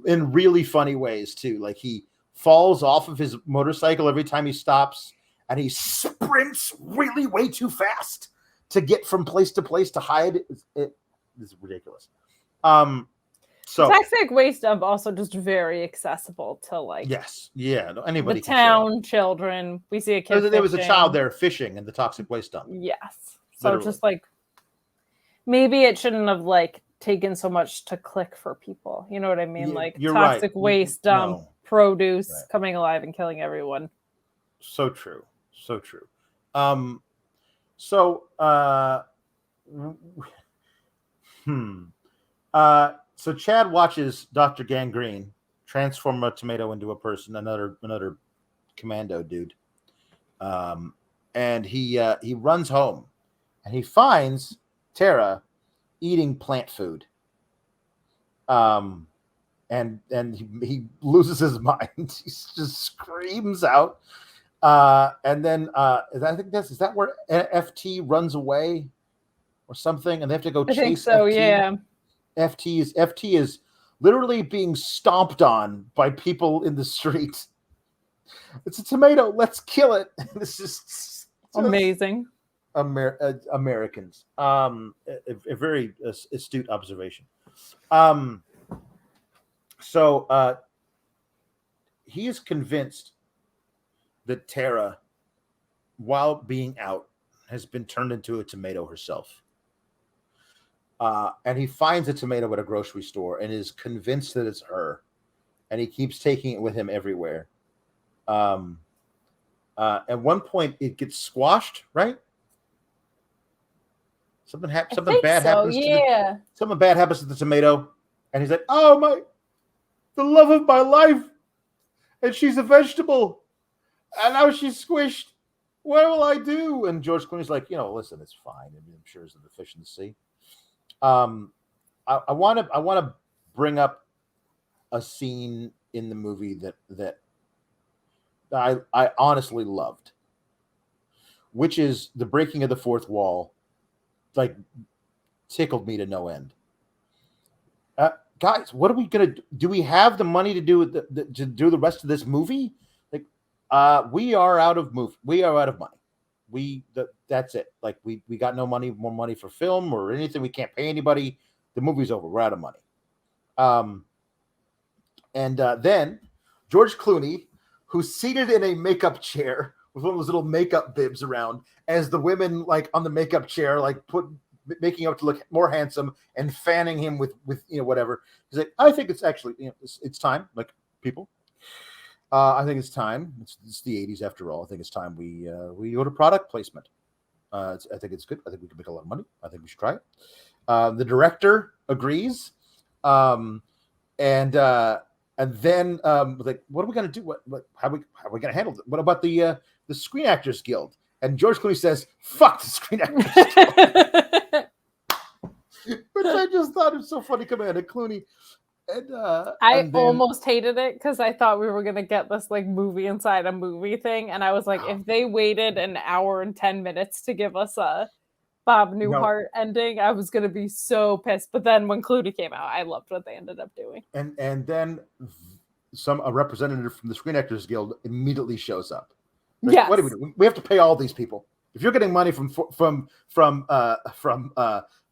in really funny ways too. Like he falls off of his motorcycle every time he stops, and he sprints really way too fast to get from place to place to hide. It's ridiculous. So toxic waste dump also just very accessible to, like, anybody. The town children. We see a kid. There was a child there fishing in the toxic waste dump. Yes. So Literally. just like maybe it shouldn't have like taken so much to click for people. You know what I mean? Yeah, like you're toxic right. waste dump, produce coming alive and killing everyone. So true. So true. So Chad watches Dr. Gangrene transform a tomato into a person, another commando dude. And he runs home and he finds Tara eating plant food. And he loses his mind. He just screams out. And then is that where FT runs away or something? And they have to go chase I think so, FT. yeah. FT is literally being stomped on by people in the street. It's a tomato. Let's kill it. This is amazing. Americans. A very astute observation. So he is convinced that Tara, while being out, has been turned into a tomato herself. And he finds a tomato at a grocery store and is convinced that it's her. And he keeps taking it with him everywhere. At one point, it gets squashed, right? Something bad happens. Something bad happens to the tomato, and he's like, "Oh the love of my life, and she's a vegetable, and now she's squished. What will I do?" And George Clooney's like, "Listen, it's fine. I mean, I'm sure it's a fish in the sea." I want to bring up a scene in the movie that I honestly loved, which is the breaking of the fourth wall. Like, tickled me to no end. Guys, what are we gonna do? Do we have the money to do the rest of this movie? Like, we are out of money. That's it. Like, we got no money, more money for film or anything. We can't pay anybody. The movie's over. We're out of money. Then George Clooney, who's seated in a makeup chair with one of those little makeup bibs around, as the women, like, on the makeup chair, like, making up to look more handsome and fanning him with whatever. He's like, I think it's actually it's time. Like, people, I think it's time. It's the 80s after all. I think it's time we go to product placement. I think it's good. I think we can make a lot of money. I think we should try it. The director agrees, and then like, what are we gonna do? How are we gonna handle it? What about the Screen Actors Guild? And George Clooney says, "Fuck the Screen Actors Guild," which I just thought was so funny coming out of Clooney. I almost hated it because I thought we were gonna get this like movie inside a movie thing, and I was like, if they waited an hour and 10 minutes to give us a Bob Newhart ending, I was gonna be so pissed. But then when Clooney came out, I loved what they ended up doing. And then a representative from the Screen Actors Guild immediately shows up. Like, yes. What do we do? We have to pay all these people. If you're getting money from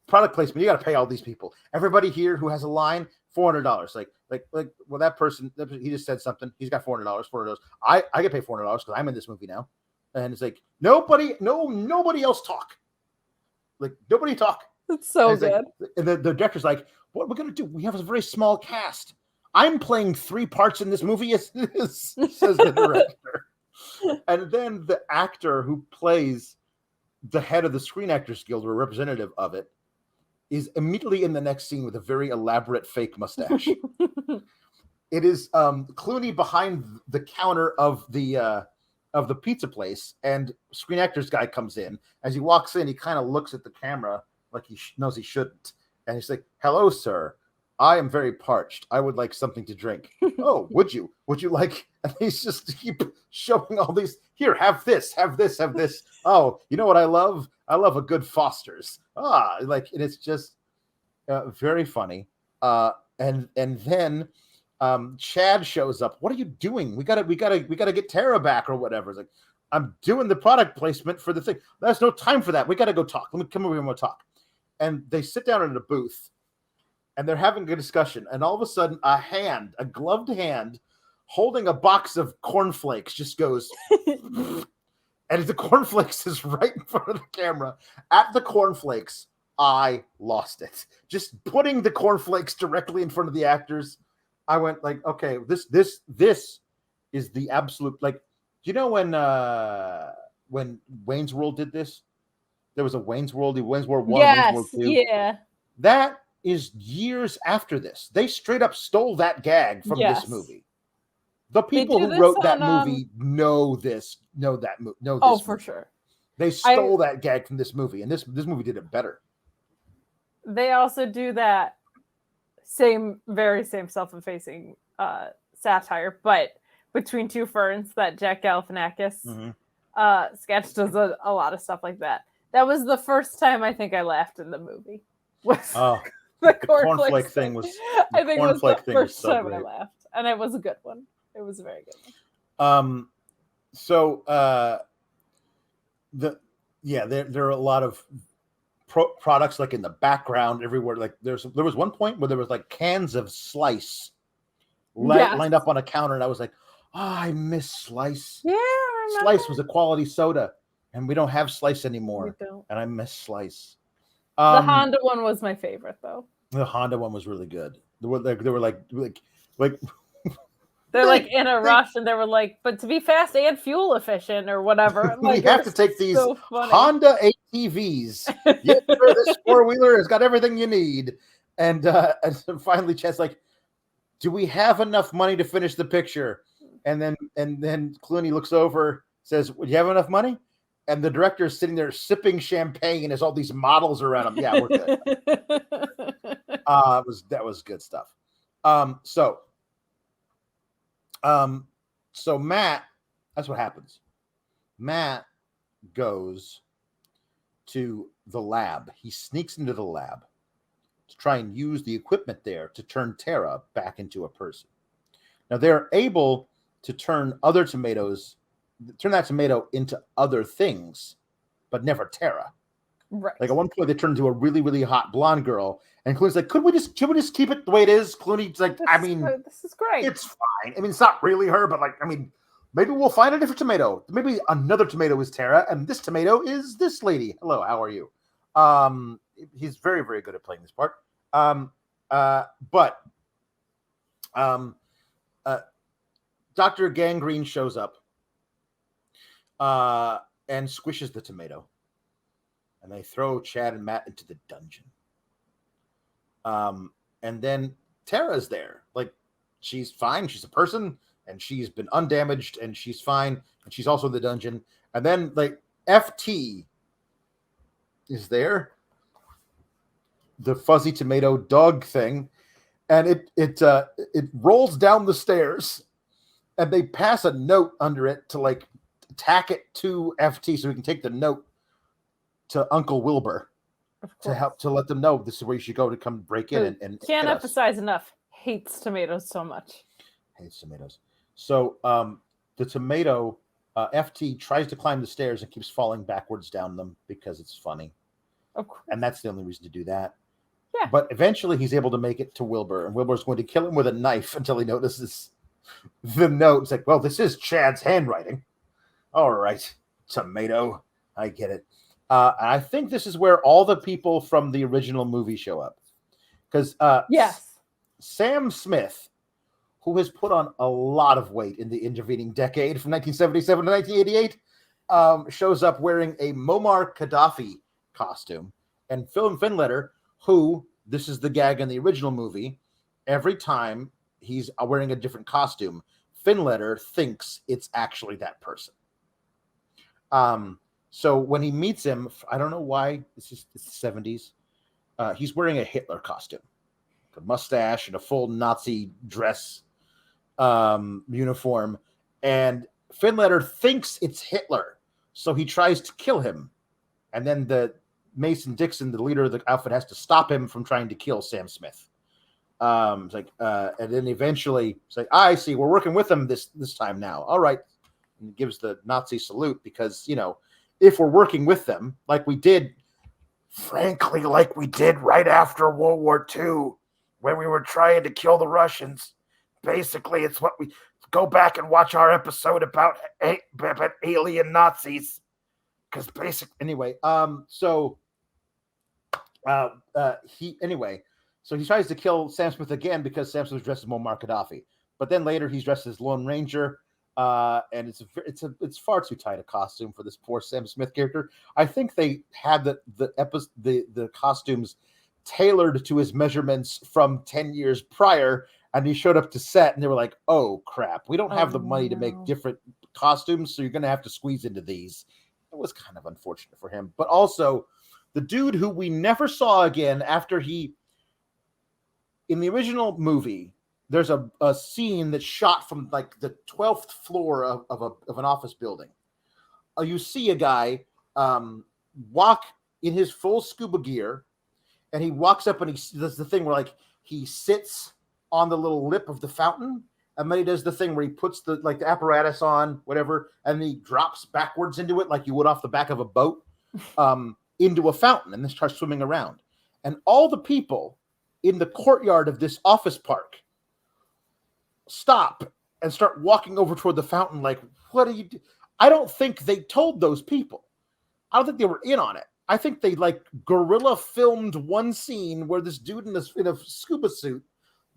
product placement, you got to pay all these people. Everybody here who has a line, $400. Like, well, that person, he just said something. He's got $400. I get paid $400 because I'm in this movie now. And it's like, nobody else talk. Like, nobody talk. It's so and good. Like, and the director's like, what we're going to do? We have a very small cast. I'm playing 3 parts in this movie, says the director. And then the actor who plays the head of the Screen Actors Guild, or a representative of it, is immediately in the next scene with a very elaborate fake mustache. It is Clooney behind the counter of the pizza place, and Screen Actors guy comes in. As he walks in, he kind of looks at the camera like he knows he shouldn't. And he's like, "Hello, sir. I am very parched. I would like something to drink." "Oh, would you? Would you like?" And he's just keep showing all these. "Here, have this, have this, have this." "Oh, you know what I love? I love a good Foster's." And it's just very funny. And then Chad shows up. "What are you doing? We gotta get Tara back or whatever." It's like, "I'm doing the product placement for the thing. There's no time for that. We gotta go talk. Let me come over here and we'll talk." And they sit down in a booth, and they're having a discussion. And all of a sudden, a gloved hand, holding a box of cornflakes, just goes, and the cornflakes is right in front of the camera. At the cornflakes, I lost it. Just putting the cornflakes directly in front of the actors, I went like, okay, this is the absolute, like, do you know when Wayne's World did this? There was a Wayne's World 1, Wayne's World 2. Yeah. That is years after this. They straight up stole that gag from this movie. The people who wrote that movie know this Oh, for movie. sure. They stole that gag from this movie, and this movie did it better. They also do that very same self-effacing satire, but between two ferns, that Jack Galifianakis sketch does a lot of stuff like that. That was the first time I think I laughed in the movie. The cornflake thing was. I think it was the first time I laughed, and it was a good one. It was a very good one. There are a lot of products like in the background everywhere. Like there was one point where there was like cans of Slice lined up on a counter, and I was like, "Oh, I miss Slice." Yeah, I remember. Slice was a quality soda, and we don't have Slice anymore. We don't. And I miss Slice. The Honda one was my favorite, though. The Honda one was really good. They were like they're like in a rush, and they were like, "But to be fast and fuel efficient, or whatever, we have to take these Honda ATVs. Yeah, this 4-wheeler has got everything you need." And finally, Chad's like, "Do we have enough money to finish the picture?" And then Clooney looks over, says, "Do you have enough money?" And the director is sitting there sipping champagne, and there's all these models around him. "Yeah, we're good." That was good stuff. So Matt, that's what happens. Matt goes to the lab. He sneaks into the lab to try and use the equipment there to turn Tara back into a person. Now they're able to turn that tomato into other things, but never Tara. Right. Like at one point they turned into a really, really hot blonde girl, and Clooney's like, should we just keep it the way it is?" Clooney's like, this is great. It's fine. I mean, it's not really her, but like, I mean, maybe we'll find a different tomato. Maybe another tomato is Tara, and this tomato is this lady. Hello, how are you? He's very, very good at playing this part. Dr. Gangrene shows up and squishes the tomato. And they throw Chad and Matt into the dungeon. And then Tara's there. Like, she's fine. She's a person, and she's been undamaged, and she's fine. And she's also in the dungeon. And then, like, FT is there. The fuzzy tomato dog thing. And it rolls down the stairs, and they pass a note under it to, like, tack it to FT so we can take the note to Uncle Wilbur to let them know this is where you should go to come break in and can't emphasize enough. Hates tomatoes so much. Hates tomatoes. So the tomato FT tries to climb the stairs and keeps falling backwards down them because it's funny. Of course. And that's the only reason to do that. Yeah. But eventually he's able to make it to Wilbur, and Wilbur's going to kill him with a knife until he notices the note. It's like, well, this is Chad's handwriting. All right. tomato. I get it. And I think this is where all the people from the original movie show up. Because Yes. Sam Smith, who has put on a lot of weight in the intervening decade from 1977 to 1988, shows up wearing a Muammar Gaddafi costume. And Phil Finletter, who, this is the gag in the original movie, every time he's wearing a different costume, Finletter thinks it's actually that person. So when he meets him, I don't know why, it's the 70s, he's wearing a Hitler costume, a mustache and a full Nazi dress uniform. And Finletter thinks it's Hitler, so he tries to kill him. And then the Mason Dixon, the leader of the outfit, has to stop him from trying to kill Sam Smith. It's like, and then eventually it's like, I see, we're working with him this time now. All right. And he gives the Nazi salute because, you know, if we're working with them, like we did, frankly, like we did right after World War II, when we were trying to kill the Russians. Basically, it's what we go back and watch our episode about alien Nazis. Because anyway, so he tries to kill Sam Smith again because Sam Smith is dressed as Muammar Gaddafi. But then later he's dressed as Lone Ranger. And it's far too tight a costume for this poor Sam Smith character. I think they had the costumes tailored to his measurements from 10 years prior, and he showed up to set and they were like, oh crap, we don't have the money to make different costumes, so you're gonna have to squeeze into these. It was kind of unfortunate for him. But also the dude who we never saw again after in the original movie, there's a scene that's shot from like the 12th floor of an office building. You see a guy walk in his full scuba gear, and he walks up and he does the thing where like he sits on the little lip of the fountain, and then he does the thing where he puts the apparatus on, whatever, and he drops backwards into it like you would off the back of a boat into a fountain, and then starts swimming around. And all the people in the courtyard of this office park stop and start walking over toward the fountain like, what are you doing? I don't think they told those people. I don't think they were in on it. I think they like guerrilla filmed one scene where this dude in a scuba suit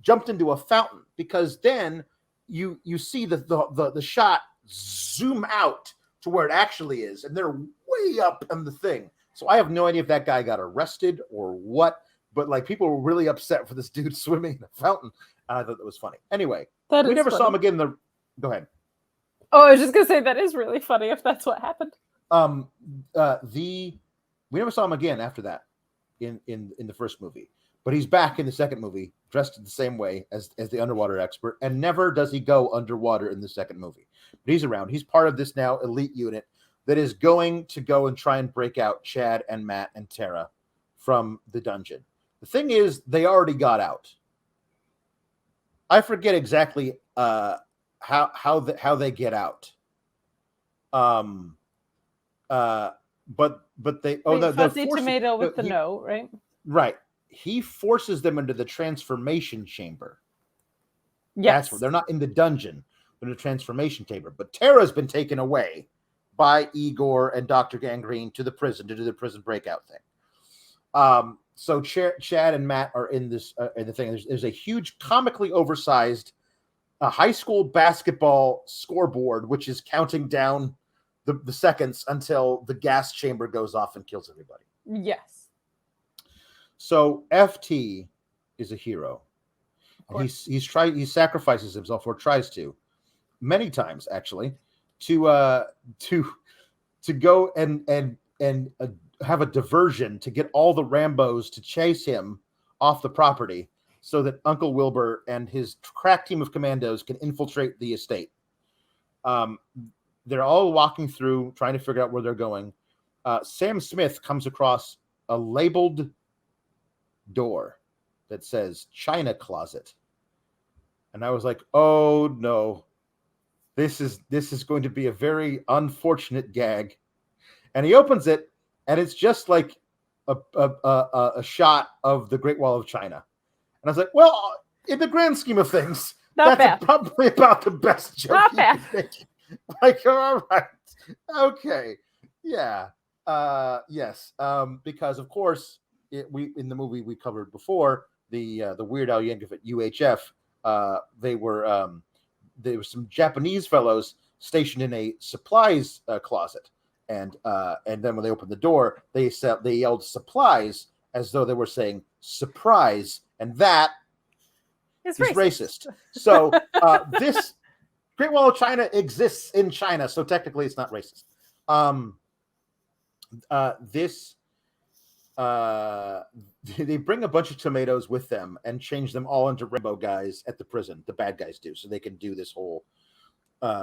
jumped into a fountain, because then you see the shot zoom out to where it actually is, and they're way up in the thing. So I have no idea if that guy got arrested or what, but like people were really upset for this dude swimming in a fountain. And I thought that was funny. Anyway, we never saw him again. Go ahead. Oh, I was just gonna say that is really funny if that's what happened. We never saw him again after that in the first movie, but he's back in the second movie dressed the same way as the underwater expert, and never does he go underwater in the second movie. But he's around. He's part of this now elite unit that is going to go and try and break out Chad and Matt and Tara from the dungeon. The thing is, they already got out. I forget exactly how they get out. But they Fuzzy Tomato with the note, right? Right. He forces them into the transformation chamber. Yes. That's where they're not in the dungeon, they're in the transformation chamber. But Tara's been taken away by Igor and Dr. Gangrene to the prison to do the prison breakout thing. So Chad and Matt are in this in the thing. There's a huge, comically oversized high school basketball scoreboard, which is counting down the seconds until the gas chamber goes off and kills everybody. Yes. So FT is a hero. And he sacrifices himself, or tries to, many times actually, to go and have a diversion to get all the Rambos to chase him off the property so that Uncle Wilbur and his crack team of commandos can infiltrate the estate. They're all walking through, trying to figure out where they're going. Sam Smith comes across a labeled door that says China Closet. And I was like, oh no, this is going to be a very unfortunate gag. And he opens it, and it's just like a shot of the Great Wall of China. And I was like, well, in the grand scheme of things, that's probably about the best joke you can make. Like, all right, okay, yeah, yes, because of course we in the movie we covered before the Weird Al Yankovic UHF. They were there were some Japanese fellows stationed in a supplies closet, and then when they opened the door, they yelled supplies as though they were saying surprise, and that It's is racist. racist. So this Great Wall of China exists in China, so technically it's not racist. This they bring a bunch of tomatoes with them and change them all into rainbow guys at the prison. The bad guys do, so they can do this whole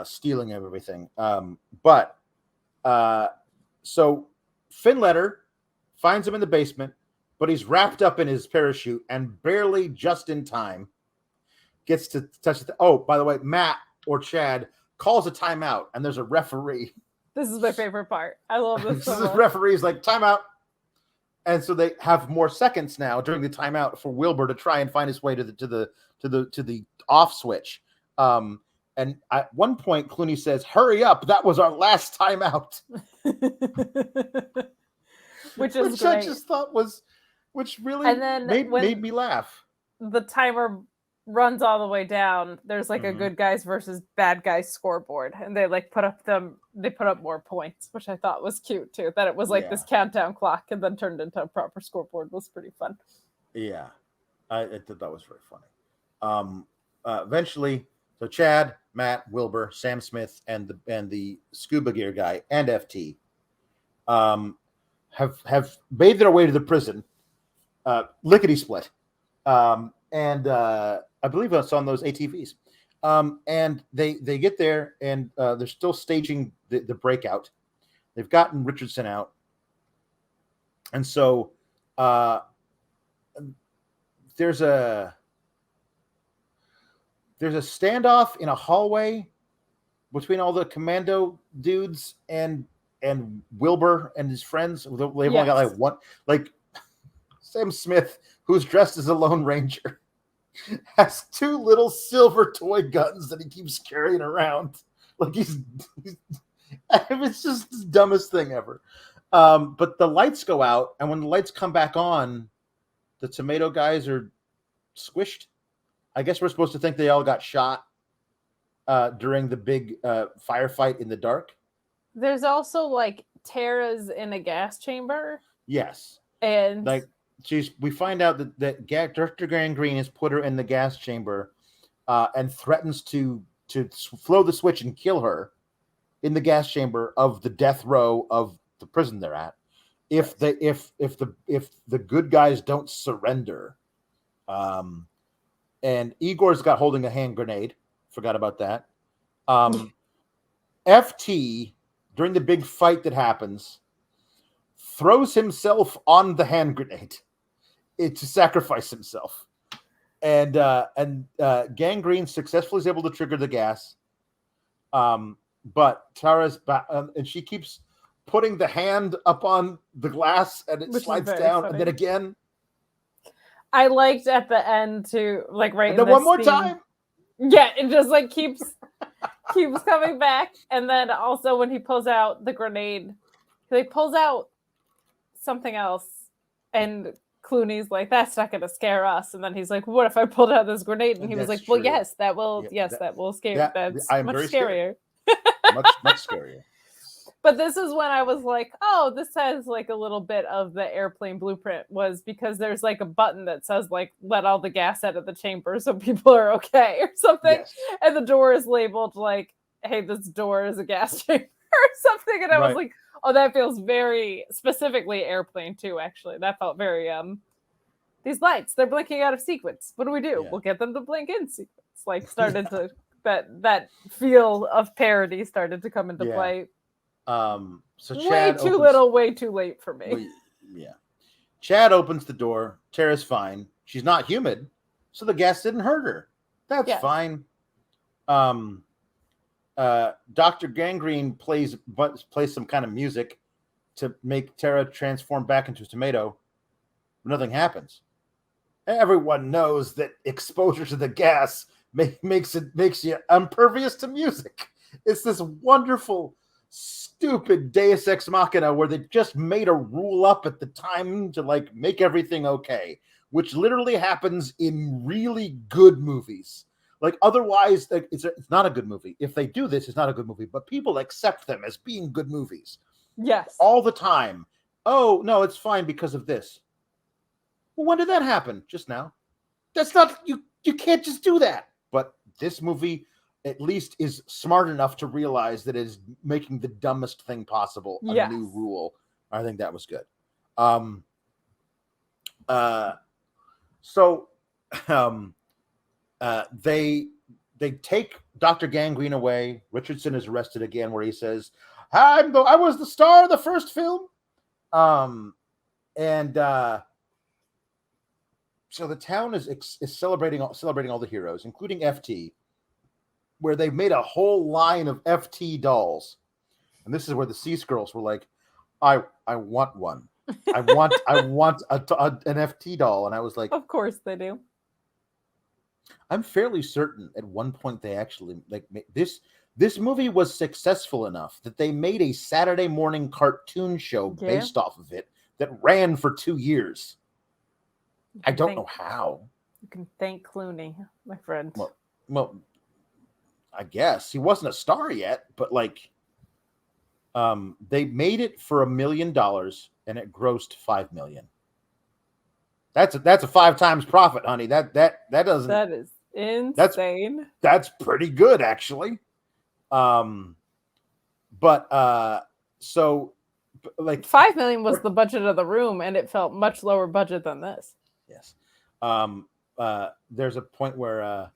stealing of everything. But so Finletter finds him in the basement, but he's wrapped up in his parachute and barely just in time gets to touch the. Oh, by the way, Matt or Chad calls a timeout, and there's a referee. This is my favorite part. I love this. So much. Referee's like timeout, and so they have more seconds now during the timeout for Wilbur to try and find his way to the off switch. And at one point, Clooney says, "Hurry up! That was our last timeout," which great. I just thought was, which really and then made me laugh. The timer runs all the way down. There's like a good guys versus bad guys scoreboard, and they like put up more points, which I thought was cute too. That it was like this countdown clock and then turned into a proper scoreboard was pretty fun. Yeah, I thought that was very funny. Eventually, so Chad, Matt, Wilbur, Sam Smith, and the scuba gear guy and FT have made their way to the prison, lickety split, and I believe it's on those ATVs. And they get there, and they're still staging the breakout. They've gotten Richardson out, and so there's a standoff in a hallway between all the commando dudes and Wilbur and his friends. They've only got like one, like Sam Smith, who's dressed as a Lone Ranger, has two little silver toy guns that he keeps carrying around. Like it's just the dumbest thing ever. But the lights go out, and when the lights come back on, the tomato guys are squished. I guess we're supposed to think they all got shot during the big firefight in the dark. There's also like Tara's in a gas chamber. Yes. And like we find out that Dr. Gangrene has put her in the gas chamber and threatens to throw the switch and kill her in the gas chamber of the death row of the prison they're at. If the good guys don't surrender. And Igor's got holding a hand grenade. Forgot about that. FT, during the big fight that happens, throws himself on the hand grenade to sacrifice himself. And Gangrene successfully is able to trigger the gas. But Tara's back, and she keeps putting the hand up on the glass, and it slides down, funny. And then again. I liked at the end too, like right. And then one more time. Yeah, it just like keeps coming back, and then also when he pulls out the grenade, he pulls out something else, and Clooney's like, "That's not going to scare us." And then he's like, "What if I pulled out this grenade?" And he was like, "Well, true. Yes, that will. Yeah, that will scare. That's much scarier. much scarier." But this is when I was like, oh, this has like a little bit of the airplane blueprint, was because there's like a button that says like, let all the gas out of the chamber so people are okay or something. Yes. And the door is labeled like, hey, this door is a gas chamber or something. And I was like, oh, that feels very specifically airplane too, actually. That felt very, these lights, they're blinking out of sequence. What do we do? Yeah. We'll get them to blink in sequence. Like started to, that feel of parody started to come into play. So Chad way too little, way too late for me. Yeah. Chad opens the door. Tara's fine. She's not humid, so the gas didn't hurt her. That's fine. Dr. Gangrene plays some kind of music to make Tara transform back into a tomato. Nothing happens. Everyone knows that exposure to the gas makes you impervious to music. It's this wonderful, stupid Deus Ex Machina where they just made a rule up at the time to like make everything okay, which literally happens in really good movies. Like otherwise, like, it's not a good movie. If they do this, it's not a good movie. But people accept them as being good movies. Yes. All the time. Oh no, it's fine because of this. Well, when did that happen? Just now. That's not you. You can't just do that. But this movie, at least, is smart enough to realize that it is making the dumbest thing possible a new rule. I think that was good. They take Dr. Gangrene away. Richardson is arrested again, where he says, I was the star of the first film. So the town is celebrating all the heroes, including FT, where they've made a whole line of FT dolls. And this is where the Cease girls were like, I want one. I want an FT doll. And I was like, of course they do. I'm fairly certain at one point they actually like this movie was successful enough that they made a Saturday morning cartoon show based off of it that ran for 2 years. I don't know how. You can thank Clooney, my friend. Well, I guess he wasn't a star yet, but like, they made it for $1 million and it grossed $5 million. That's a 5 times profit, honey. That doesn't. That is insane. That's pretty good, actually. So like $5 million was the budget of The Room, and it felt much lower budget than this. Yes. There's a point where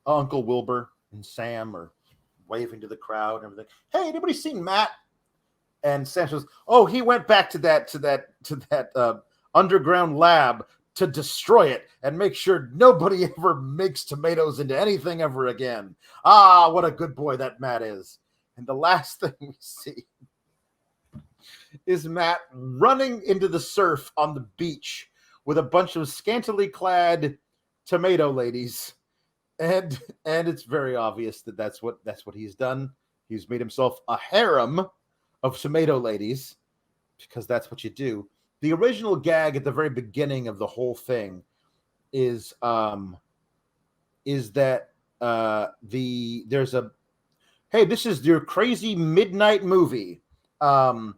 Uncle Wilbur and Sam are waving to the crowd and everything. Hey, anybody seen Matt? And Sam says, "Oh, he went back to that underground lab to destroy it and make sure nobody ever makes tomatoes into anything ever again. Ah, what a good boy that Matt is." And the last thing we see is Matt running into the surf on the beach with a bunch of scantily clad tomato ladies. And it's very obvious that that's what he's done. He's made himself a harem of tomato ladies because that's what you do. The original gag at the very beginning of the whole thing is that there's a, hey, this is your crazy midnight movie. And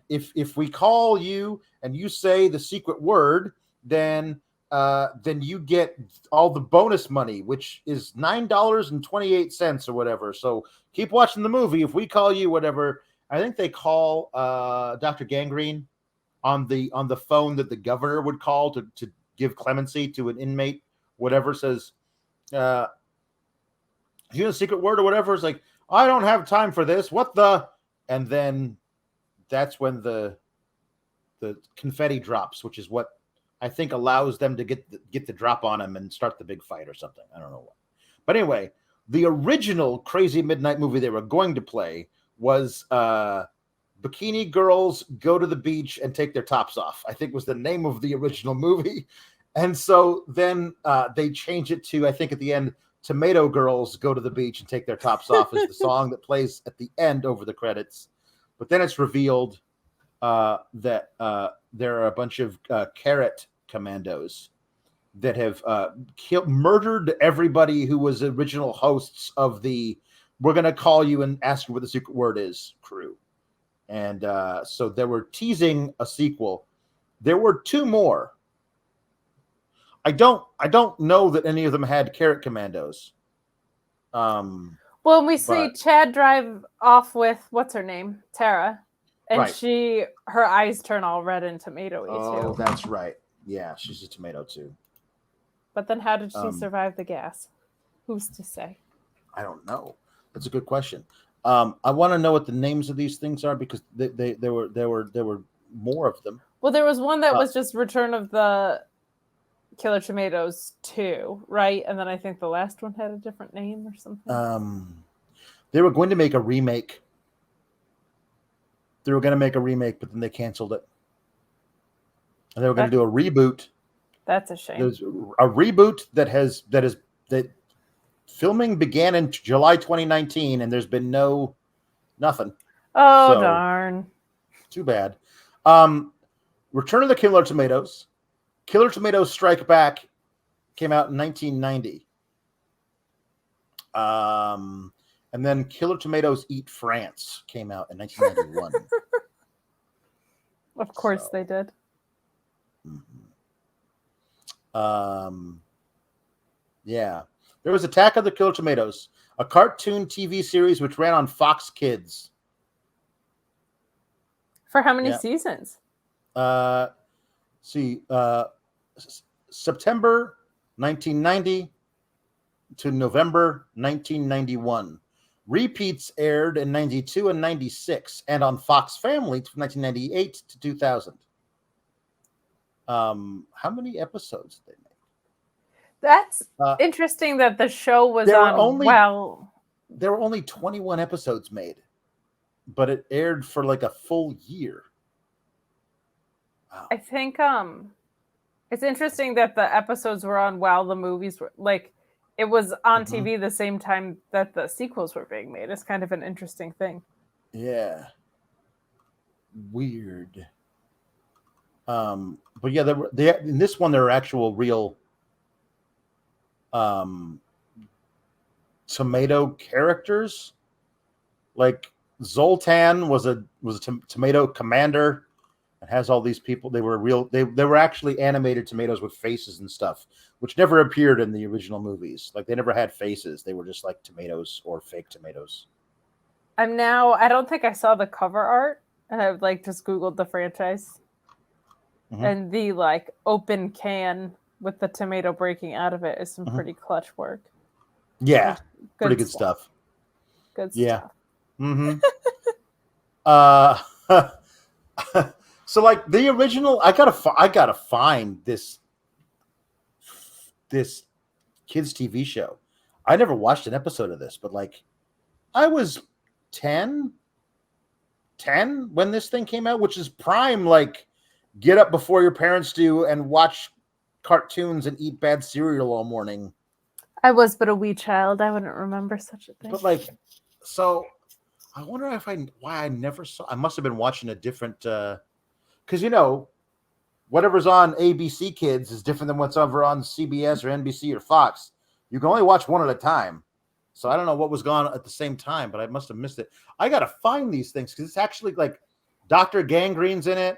if we call you and you say the secret word, then you get all the bonus money, which is $9.28 or whatever. So keep watching the movie. If we call you whatever, I think they call Dr. Gangrene on the phone that the governor would call to give clemency to an inmate, whatever, says, you know the secret word or whatever. It's like, I don't have time for this. What the? And then that's when the confetti drops, which is what I think allows them to get the drop on him and start the big fight or something. I don't know what. But anyway, the original Crazy Midnight movie they were going to play was Bikini Girls Go to the Beach and Take Their Tops Off, I think was the name of the original movie. And so then they changed it to, I think at the end, Tomato Girls Go to the Beach and Take Their Tops Off is the song that plays at the end over the credits. But then it's revealed that there are a bunch of carrot commandos that have murdered everybody who was original hosts of the "we're going to call you and ask you what the secret word is" crew. And so they were teasing a sequel. There were 2 more. I don't know that any of them had carrot commandos. Well, we see Chad drive off with what's her name, Tara, and right. Her eyes turn all red and tomatoey too. Oh, that's right. Yeah, she's a tomato too. But then, how did she survive the gas? Who's to say? I don't know. That's a good question. I want to know what the names of these things are because there were more of them. Well, there was one that was just Return of the Killer Tomatoes 2, right? And then I think the last one had a different name or something. They were going to make a remake. But then they canceled it. And they were going to do a reboot. That's a shame. There's a reboot that Filming began in July 2019, and there's been nothing. Oh, So, darn. Too bad. Return of the Killer Tomatoes. Killer Tomatoes Strike Back came out in 1990. And then Killer Tomatoes Eat France came out in 1991. Of course they did. Yeah. There was Attack of the Killer Tomatoes, a cartoon TV series which ran on Fox Kids. For how many seasons? September 1990 to November 1991. Repeats aired in 92 and 96, and on Fox Family from 1998 to 2000. How many episodes did they make? That's interesting that the show was on. There were only 21 episodes made, but it aired for like a full year. Wow. I think it's interesting that the episodes were on while the movies were like it was on TV the same time that the sequels were being made. It's kind of an interesting thing. Yeah. Weird. But yeah, in this one there are actual real tomato characters. Like Zoltan was a tomato commander. It has all these people. They were real. They were actually animated tomatoes with faces and stuff, which never appeared in the original movies. Like they never had faces. They were just like tomatoes or fake tomatoes. I don't think I saw the cover art, and I've like just Googled the franchise. And the like open can with the tomato breaking out of it is some pretty clutch work. Yeah, pretty good stuff. Good stuff. So like the original, I gotta find this kids TV show. I never watched an episode of this, but like I was 10 when this thing came out, which is prime like get up before your parents do and watch cartoons and eat bad cereal all morning. I was but a wee child. I wouldn't remember such a thing. But like, so I wonder why I never saw. I must have been watching a different, because whatever's on ABC Kids is different than what's over on CBS or NBC or Fox. You can only watch one at a time. So I don't know what was gone at the same time, but I must have missed it. I gotta find these things because it's actually like Dr. Gangrene's in it.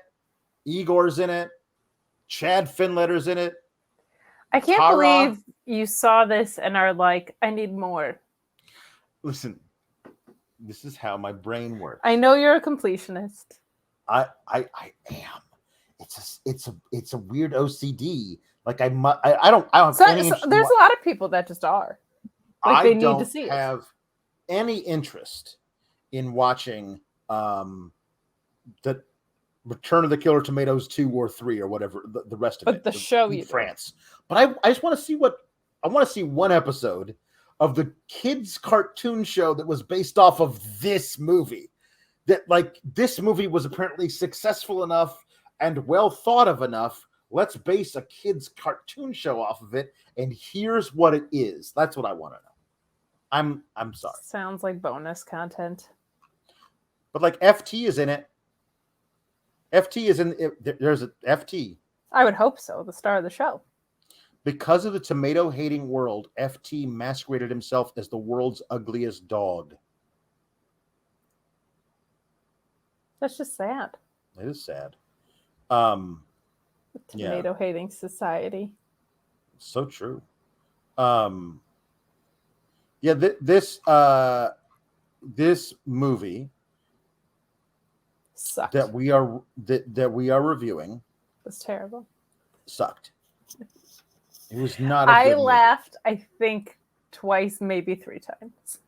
Igor's in it. Chad Finletter's in it. I can't believe you saw this and are like, I need more. Listen, this is how my brain works. I know you're a completionist. I am. It's a weird OCD. Like I don't have any. There's a lot of people that just are. Like they need to see it. I don't have any interest in watching the Return of the Killer Tomatoes 2 or 3 or whatever the rest of it. But the show you France. But I just want to see I want to see one episode of the kids cartoon show that was based off of this movie. That like this movie was apparently successful enough and well thought of enough. Let's base a kids cartoon show off of it, and here's what it is. That's what I want to know. I'm sorry. Sounds like bonus content. But like FT is in it. FT is in it. There's a FT. I would hope so. The star of the show. Because of the tomato-hating world, FT masqueraded himself as the world's ugliest dog. That's just sad. It is sad. The tomato-hating society. So true. This movie sucked. that we are reviewing was terrible. Sucked. It was not. I laughed. I think twice, maybe 3 times.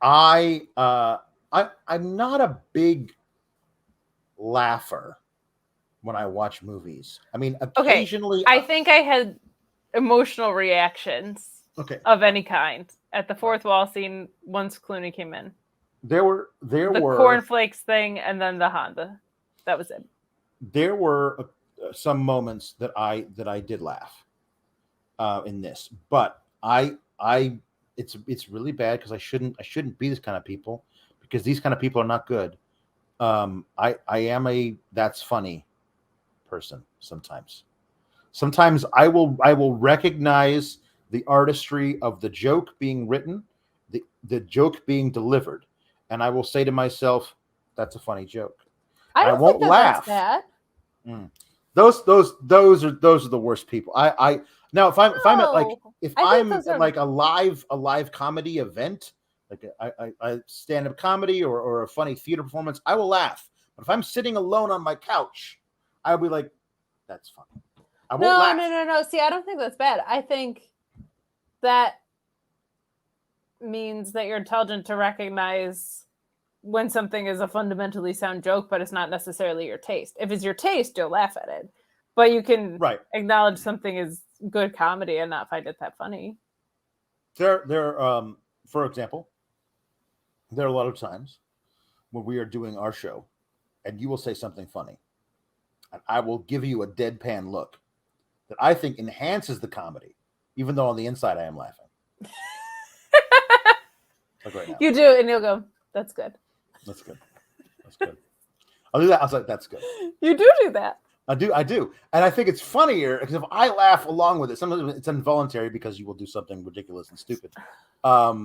I'm not a big laugher when I watch movies. I mean, occasionally. I think I had emotional reactions. Of any kind at the fourth wall scene once Clooney came in. There were the cornflakes thing and then the Honda. That was it. There were some moments that I did laugh in this, but I it's really bad because I shouldn't be this kind of people, because these kind of people are not good. I am a that's funny person sometimes. Sometimes I will recognize the artistry of the joke being written, the joke being delivered, and I will say to myself, "That's a funny joke." I won't think laugh. That's bad. Those are the worst people. I now if I'm at like if I'm at like a live comedy event, like a stand-up comedy or a funny theater performance, I will laugh. But if I'm sitting alone on my couch, I'll be like, "That's funny." I won't laugh. No. See, I don't think that's bad. I think that means that you're intelligent to recognize when something is a fundamentally sound joke, but it's not necessarily your taste. If it's your taste, you'll laugh at it. But you can acknowledge something is good comedy and not find it that funny. For example, there are a lot of times when we are doing our show and you will say something funny and I will give you a deadpan look that I think enhances the comedy, even though on the inside I am laughing. Like right now. You do, and you'll go, "That's good. That's good. That's good." I'll do that. I was like, "That's good." You do that. I do. And I think it's funnier because if I laugh along with it, sometimes it's involuntary because you will do something ridiculous and stupid. But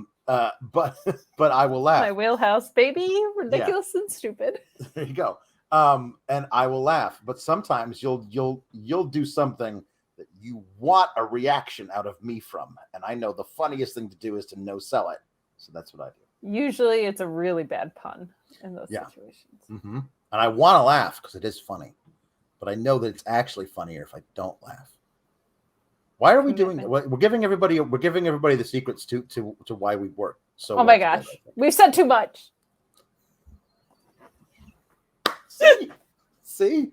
I will laugh. My wheelhouse, baby. Ridiculous and stupid. There you go. And I will laugh. But sometimes you'll do something that you want a reaction out of me from. And I know the funniest thing to do is to no sell it. So that's what I do. Usually it's a really bad pun in those situations. Mm-hmm. And I want to laugh because it is funny. But I know that it's actually funnier if I don't laugh. Why are we doing that? We're giving everybody the secrets to why we work. So oh my gosh, we've said too much. See?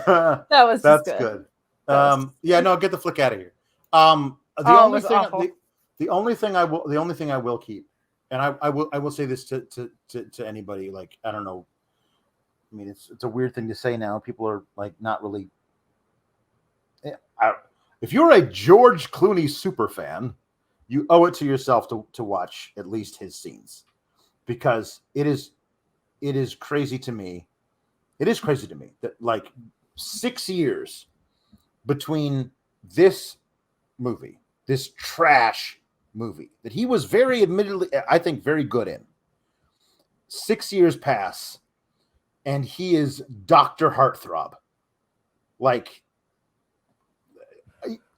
That's good. No, get the flick out of here. The only thing I will keep, and I will say this to anybody, like, I don't know. I mean, it's a weird thing to say now. People are like not really. If you're a George Clooney super fan, you owe it to yourself to watch at least his scenes, because it is crazy to me. It is crazy to me that like 6 years between this movie, this trash movie that he was very admittedly, I think, very good in. 6 years pass, and he is Dr. Heartthrob. Like,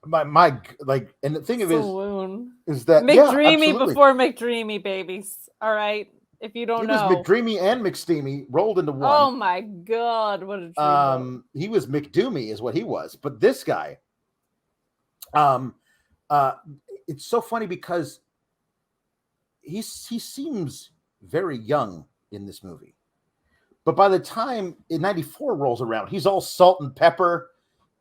my like, and the thing of it is that McDreamy before McDreamy, babies. All right, if you don't know, he was McDreamy and McSteamy rolled into one. Oh my god, what a dream! He was McDoomy, is what he was. But this guy, it's so funny because he seems very young in this movie. But by the time in 94 rolls around, he's all salt and pepper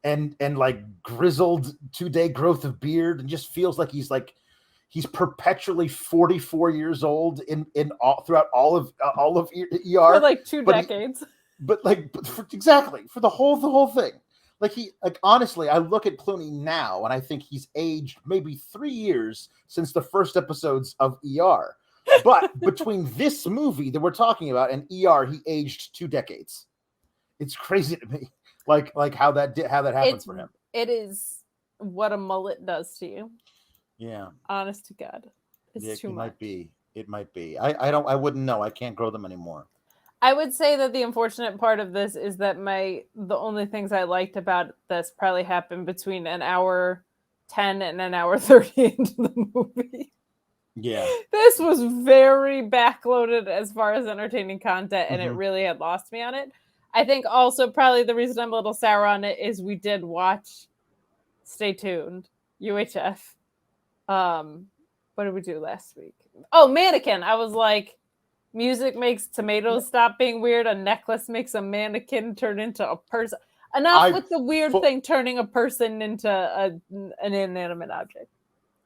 and like grizzled 2-day growth of beard, and just feels like he's perpetually 44 years old throughout all of ER for like 2 decades. Exactly, for the whole thing. Honestly, I look at Clooney now and I think he's aged maybe 3 years since the first episodes of ER. But between this movie that we're talking about and ER, he aged 2 decades. It's crazy to me, like how that happened for him. It is what a mullet does to you. Yeah, honest to God, it's too much. It might be. I wouldn't know. I can't grow them anymore. I would say that the unfortunate part of this is that the only things I liked about this probably happened between an hour 10 and an hour 30 into the movie. Yeah. This was very backloaded as far as entertaining content, and it really had lost me on it. I think also probably the reason I'm a little sour on it is we did watch Stay Tuned, UHF. What did we do last week? Oh, Mannequin. I was like, music makes tomatoes stop being weird. A necklace makes a mannequin turn into a person. Enough with the weird thing turning a person into an inanimate object.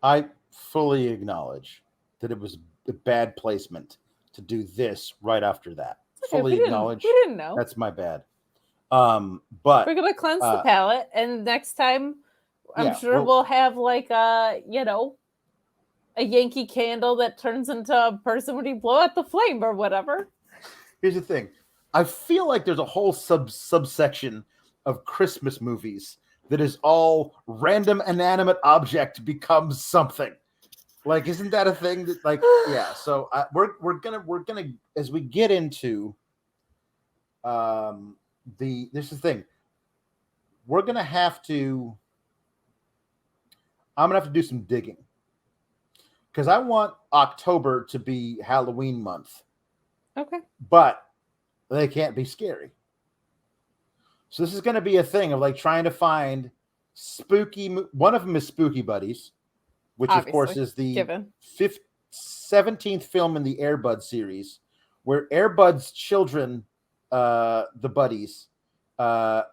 I fully acknowledge that it was a bad placement to do this right after that. Okay, fully acknowledge. We didn't know. That's my bad. But we're gonna cleanse the palate, and next time I'm sure we'll have like a a Yankee candle that turns into a person when you blow out the flame or whatever. Here's the thing. I feel like there's a whole subsection of Christmas movies that is all random inanimate object becomes something. Like, isn't that a thing that, like, yeah? So we're gonna as we get into this is the thing. We're gonna have to. I'm gonna have to do some digging because I want October to be Halloween month. Okay. But they can't be scary. So this is going to be a thing of like trying to find spooky. One of them is Spooky Buddies, which Obviously, of course is the 17th film in the Air Bud series, where Air Bud's children, the buddies, get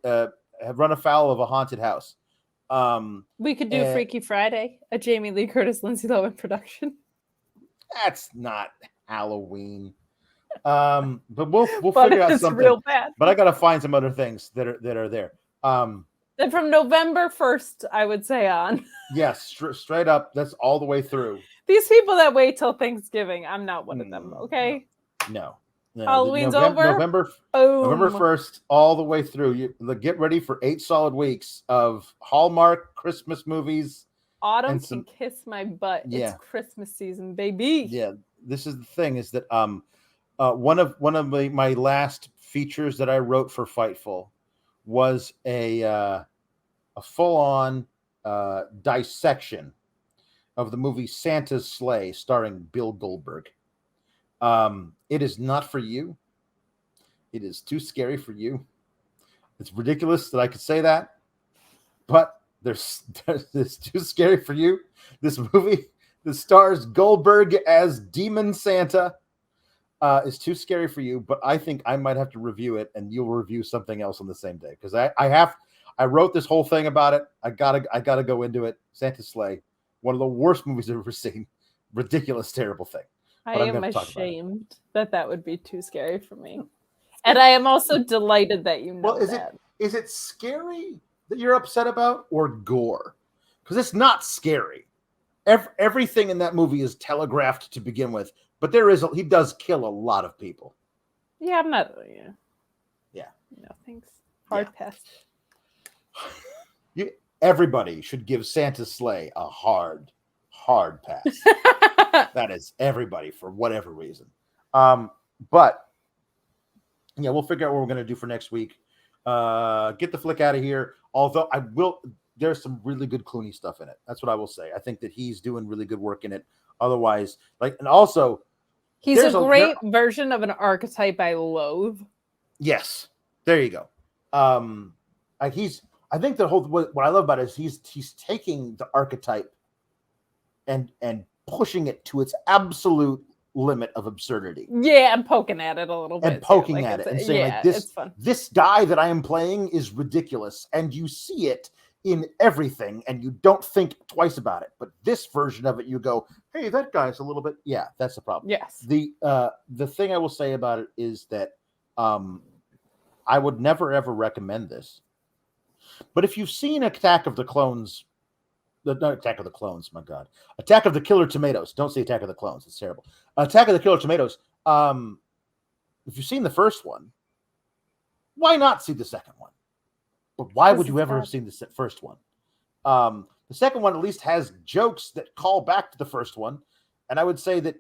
have run afoul of a haunted house. We could do Freaky Friday, a Jamie Lee Curtis, Lindsay Lohan production. That's not Halloween. But we'll figure out something. Real bad. But I gotta find some other things that are there. And from November 1st, I would say on. Yes, straight up. That's all the way through. These people that wait till Thanksgiving, I'm not one of them. Okay. No. Halloween's over. November 1st, all the way through. You get ready for 8 solid weeks of Hallmark Christmas movies. Autumn can kiss my butt. Yeah. It's Christmas season, baby. Yeah. This is the thing is that one of my last features that I wrote for Fightful was a full-on dissection of the movie Santa's Sleigh starring Bill Goldberg. It is not for you. It is too scary for you. It's ridiculous that I could say that, but there's too scary for you. This movie that stars Goldberg as Demon Santa is too scary for you, but I think I might have to review it, and you'll review something else on the same day because I wrote this whole thing about it. I gotta go into it. Santa's Sleigh, one of the worst movies I've ever seen. Ridiculous, terrible thing. I am ashamed that would be too scary for me, and I am also delighted that you know that. Is it scary that you're upset about, or gore? Because it's not scary. Everything in that movie is telegraphed to begin with, but he does kill a lot of people. Yeah, I'm not. Yeah. No, thanks. Hard pass. Everybody should give Santa's Sleigh a hard pass. That is everybody for whatever reason. But yeah, we'll figure out what we're going to do for next week. Get the flick out of here. Although there's some really good Clooney stuff in it. That's what I will say. I think that he's doing really good work in it. Otherwise, and also he's a great version of an archetype I loathe. Yes, there you go. I think what I love about it is he's taking the archetype and pushing it to its absolute limit of absurdity. Yeah, I'm poking at it a little bit. And poking at it and saying this guy that I am playing is ridiculous, and you see it in everything, and you don't think twice about it. But this version of it, you go, "Hey, that guy's a little bit." Yeah, that's the problem. Yes. The thing I will say about it is that I would never ever recommend this. But if you've seen Attack of the Clones, not Attack of the Clones, my God, Attack of the Killer Tomatoes. Don't say Attack of the Clones; it's terrible. Attack of the Killer Tomatoes. If you've seen the first one, why not see the second one? But why would you ever have seen the first one? The second one at least has jokes that call back to the first one, and I would say that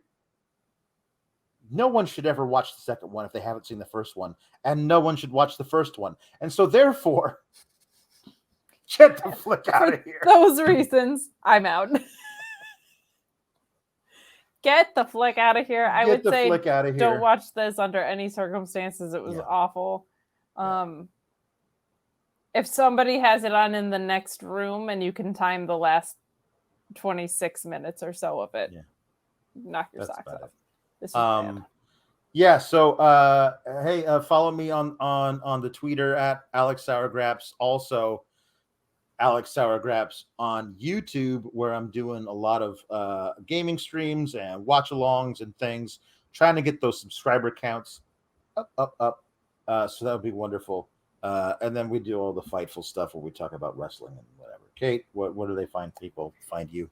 no one should ever watch the second one if they haven't seen the first one, and no one should watch the first one. And so, therefore, get the flick out of here. Those reasons, I'm out. Get the flick out of here. I would say don't watch this under any circumstances. It was awful. If somebody has it on in the next room and you can time the last 26 minutes or so of it, knock your socks off. This is bad. Yeah, so hey, follow me on the Twitter at Alex Sourgraps. Also, Alex Sourgraps on YouTube, where I'm doing a lot of gaming streams and watch-alongs and things, trying to get those subscriber counts up. So that would be wonderful. And then we do all the Fightful stuff where we talk about wrestling and whatever. Kate, what do they find you?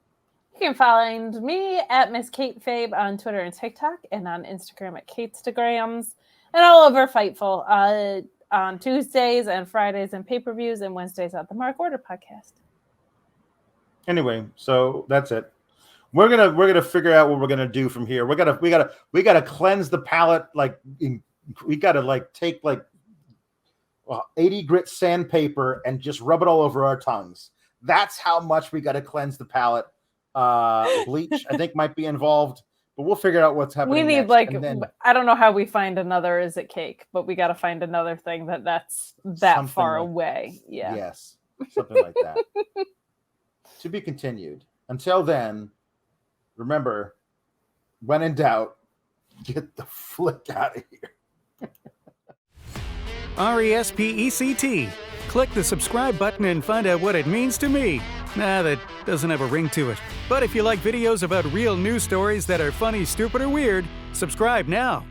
You can find me at Miss Kate Fabe on Twitter and TikTok, and on Instagram at Katestagrams, and all over Fightful on Tuesdays and Fridays and pay-per-views, and Wednesdays at the Mark Order podcast. Anyway, so that's it. We're gonna figure out what we're gonna do from here. We gotta cleanse the palate. We gotta take 80 grit sandpaper and just rub it all over our tongues. That's how much we gotta cleanse the palate. Bleach, I think, might be involved, but we'll figure out what's happening. We need next. I don't know how we find another Is It Cake, but we got to find another thing that's that far away. Yeah. Yes, something like that. To be continued. Until then, remember, when in doubt, get the flick out of here. RESPECT. Click the subscribe button and find out what it means to me. Nah, that doesn't have a ring to it. But if you like videos about real news stories that are funny, stupid, or weird, subscribe now.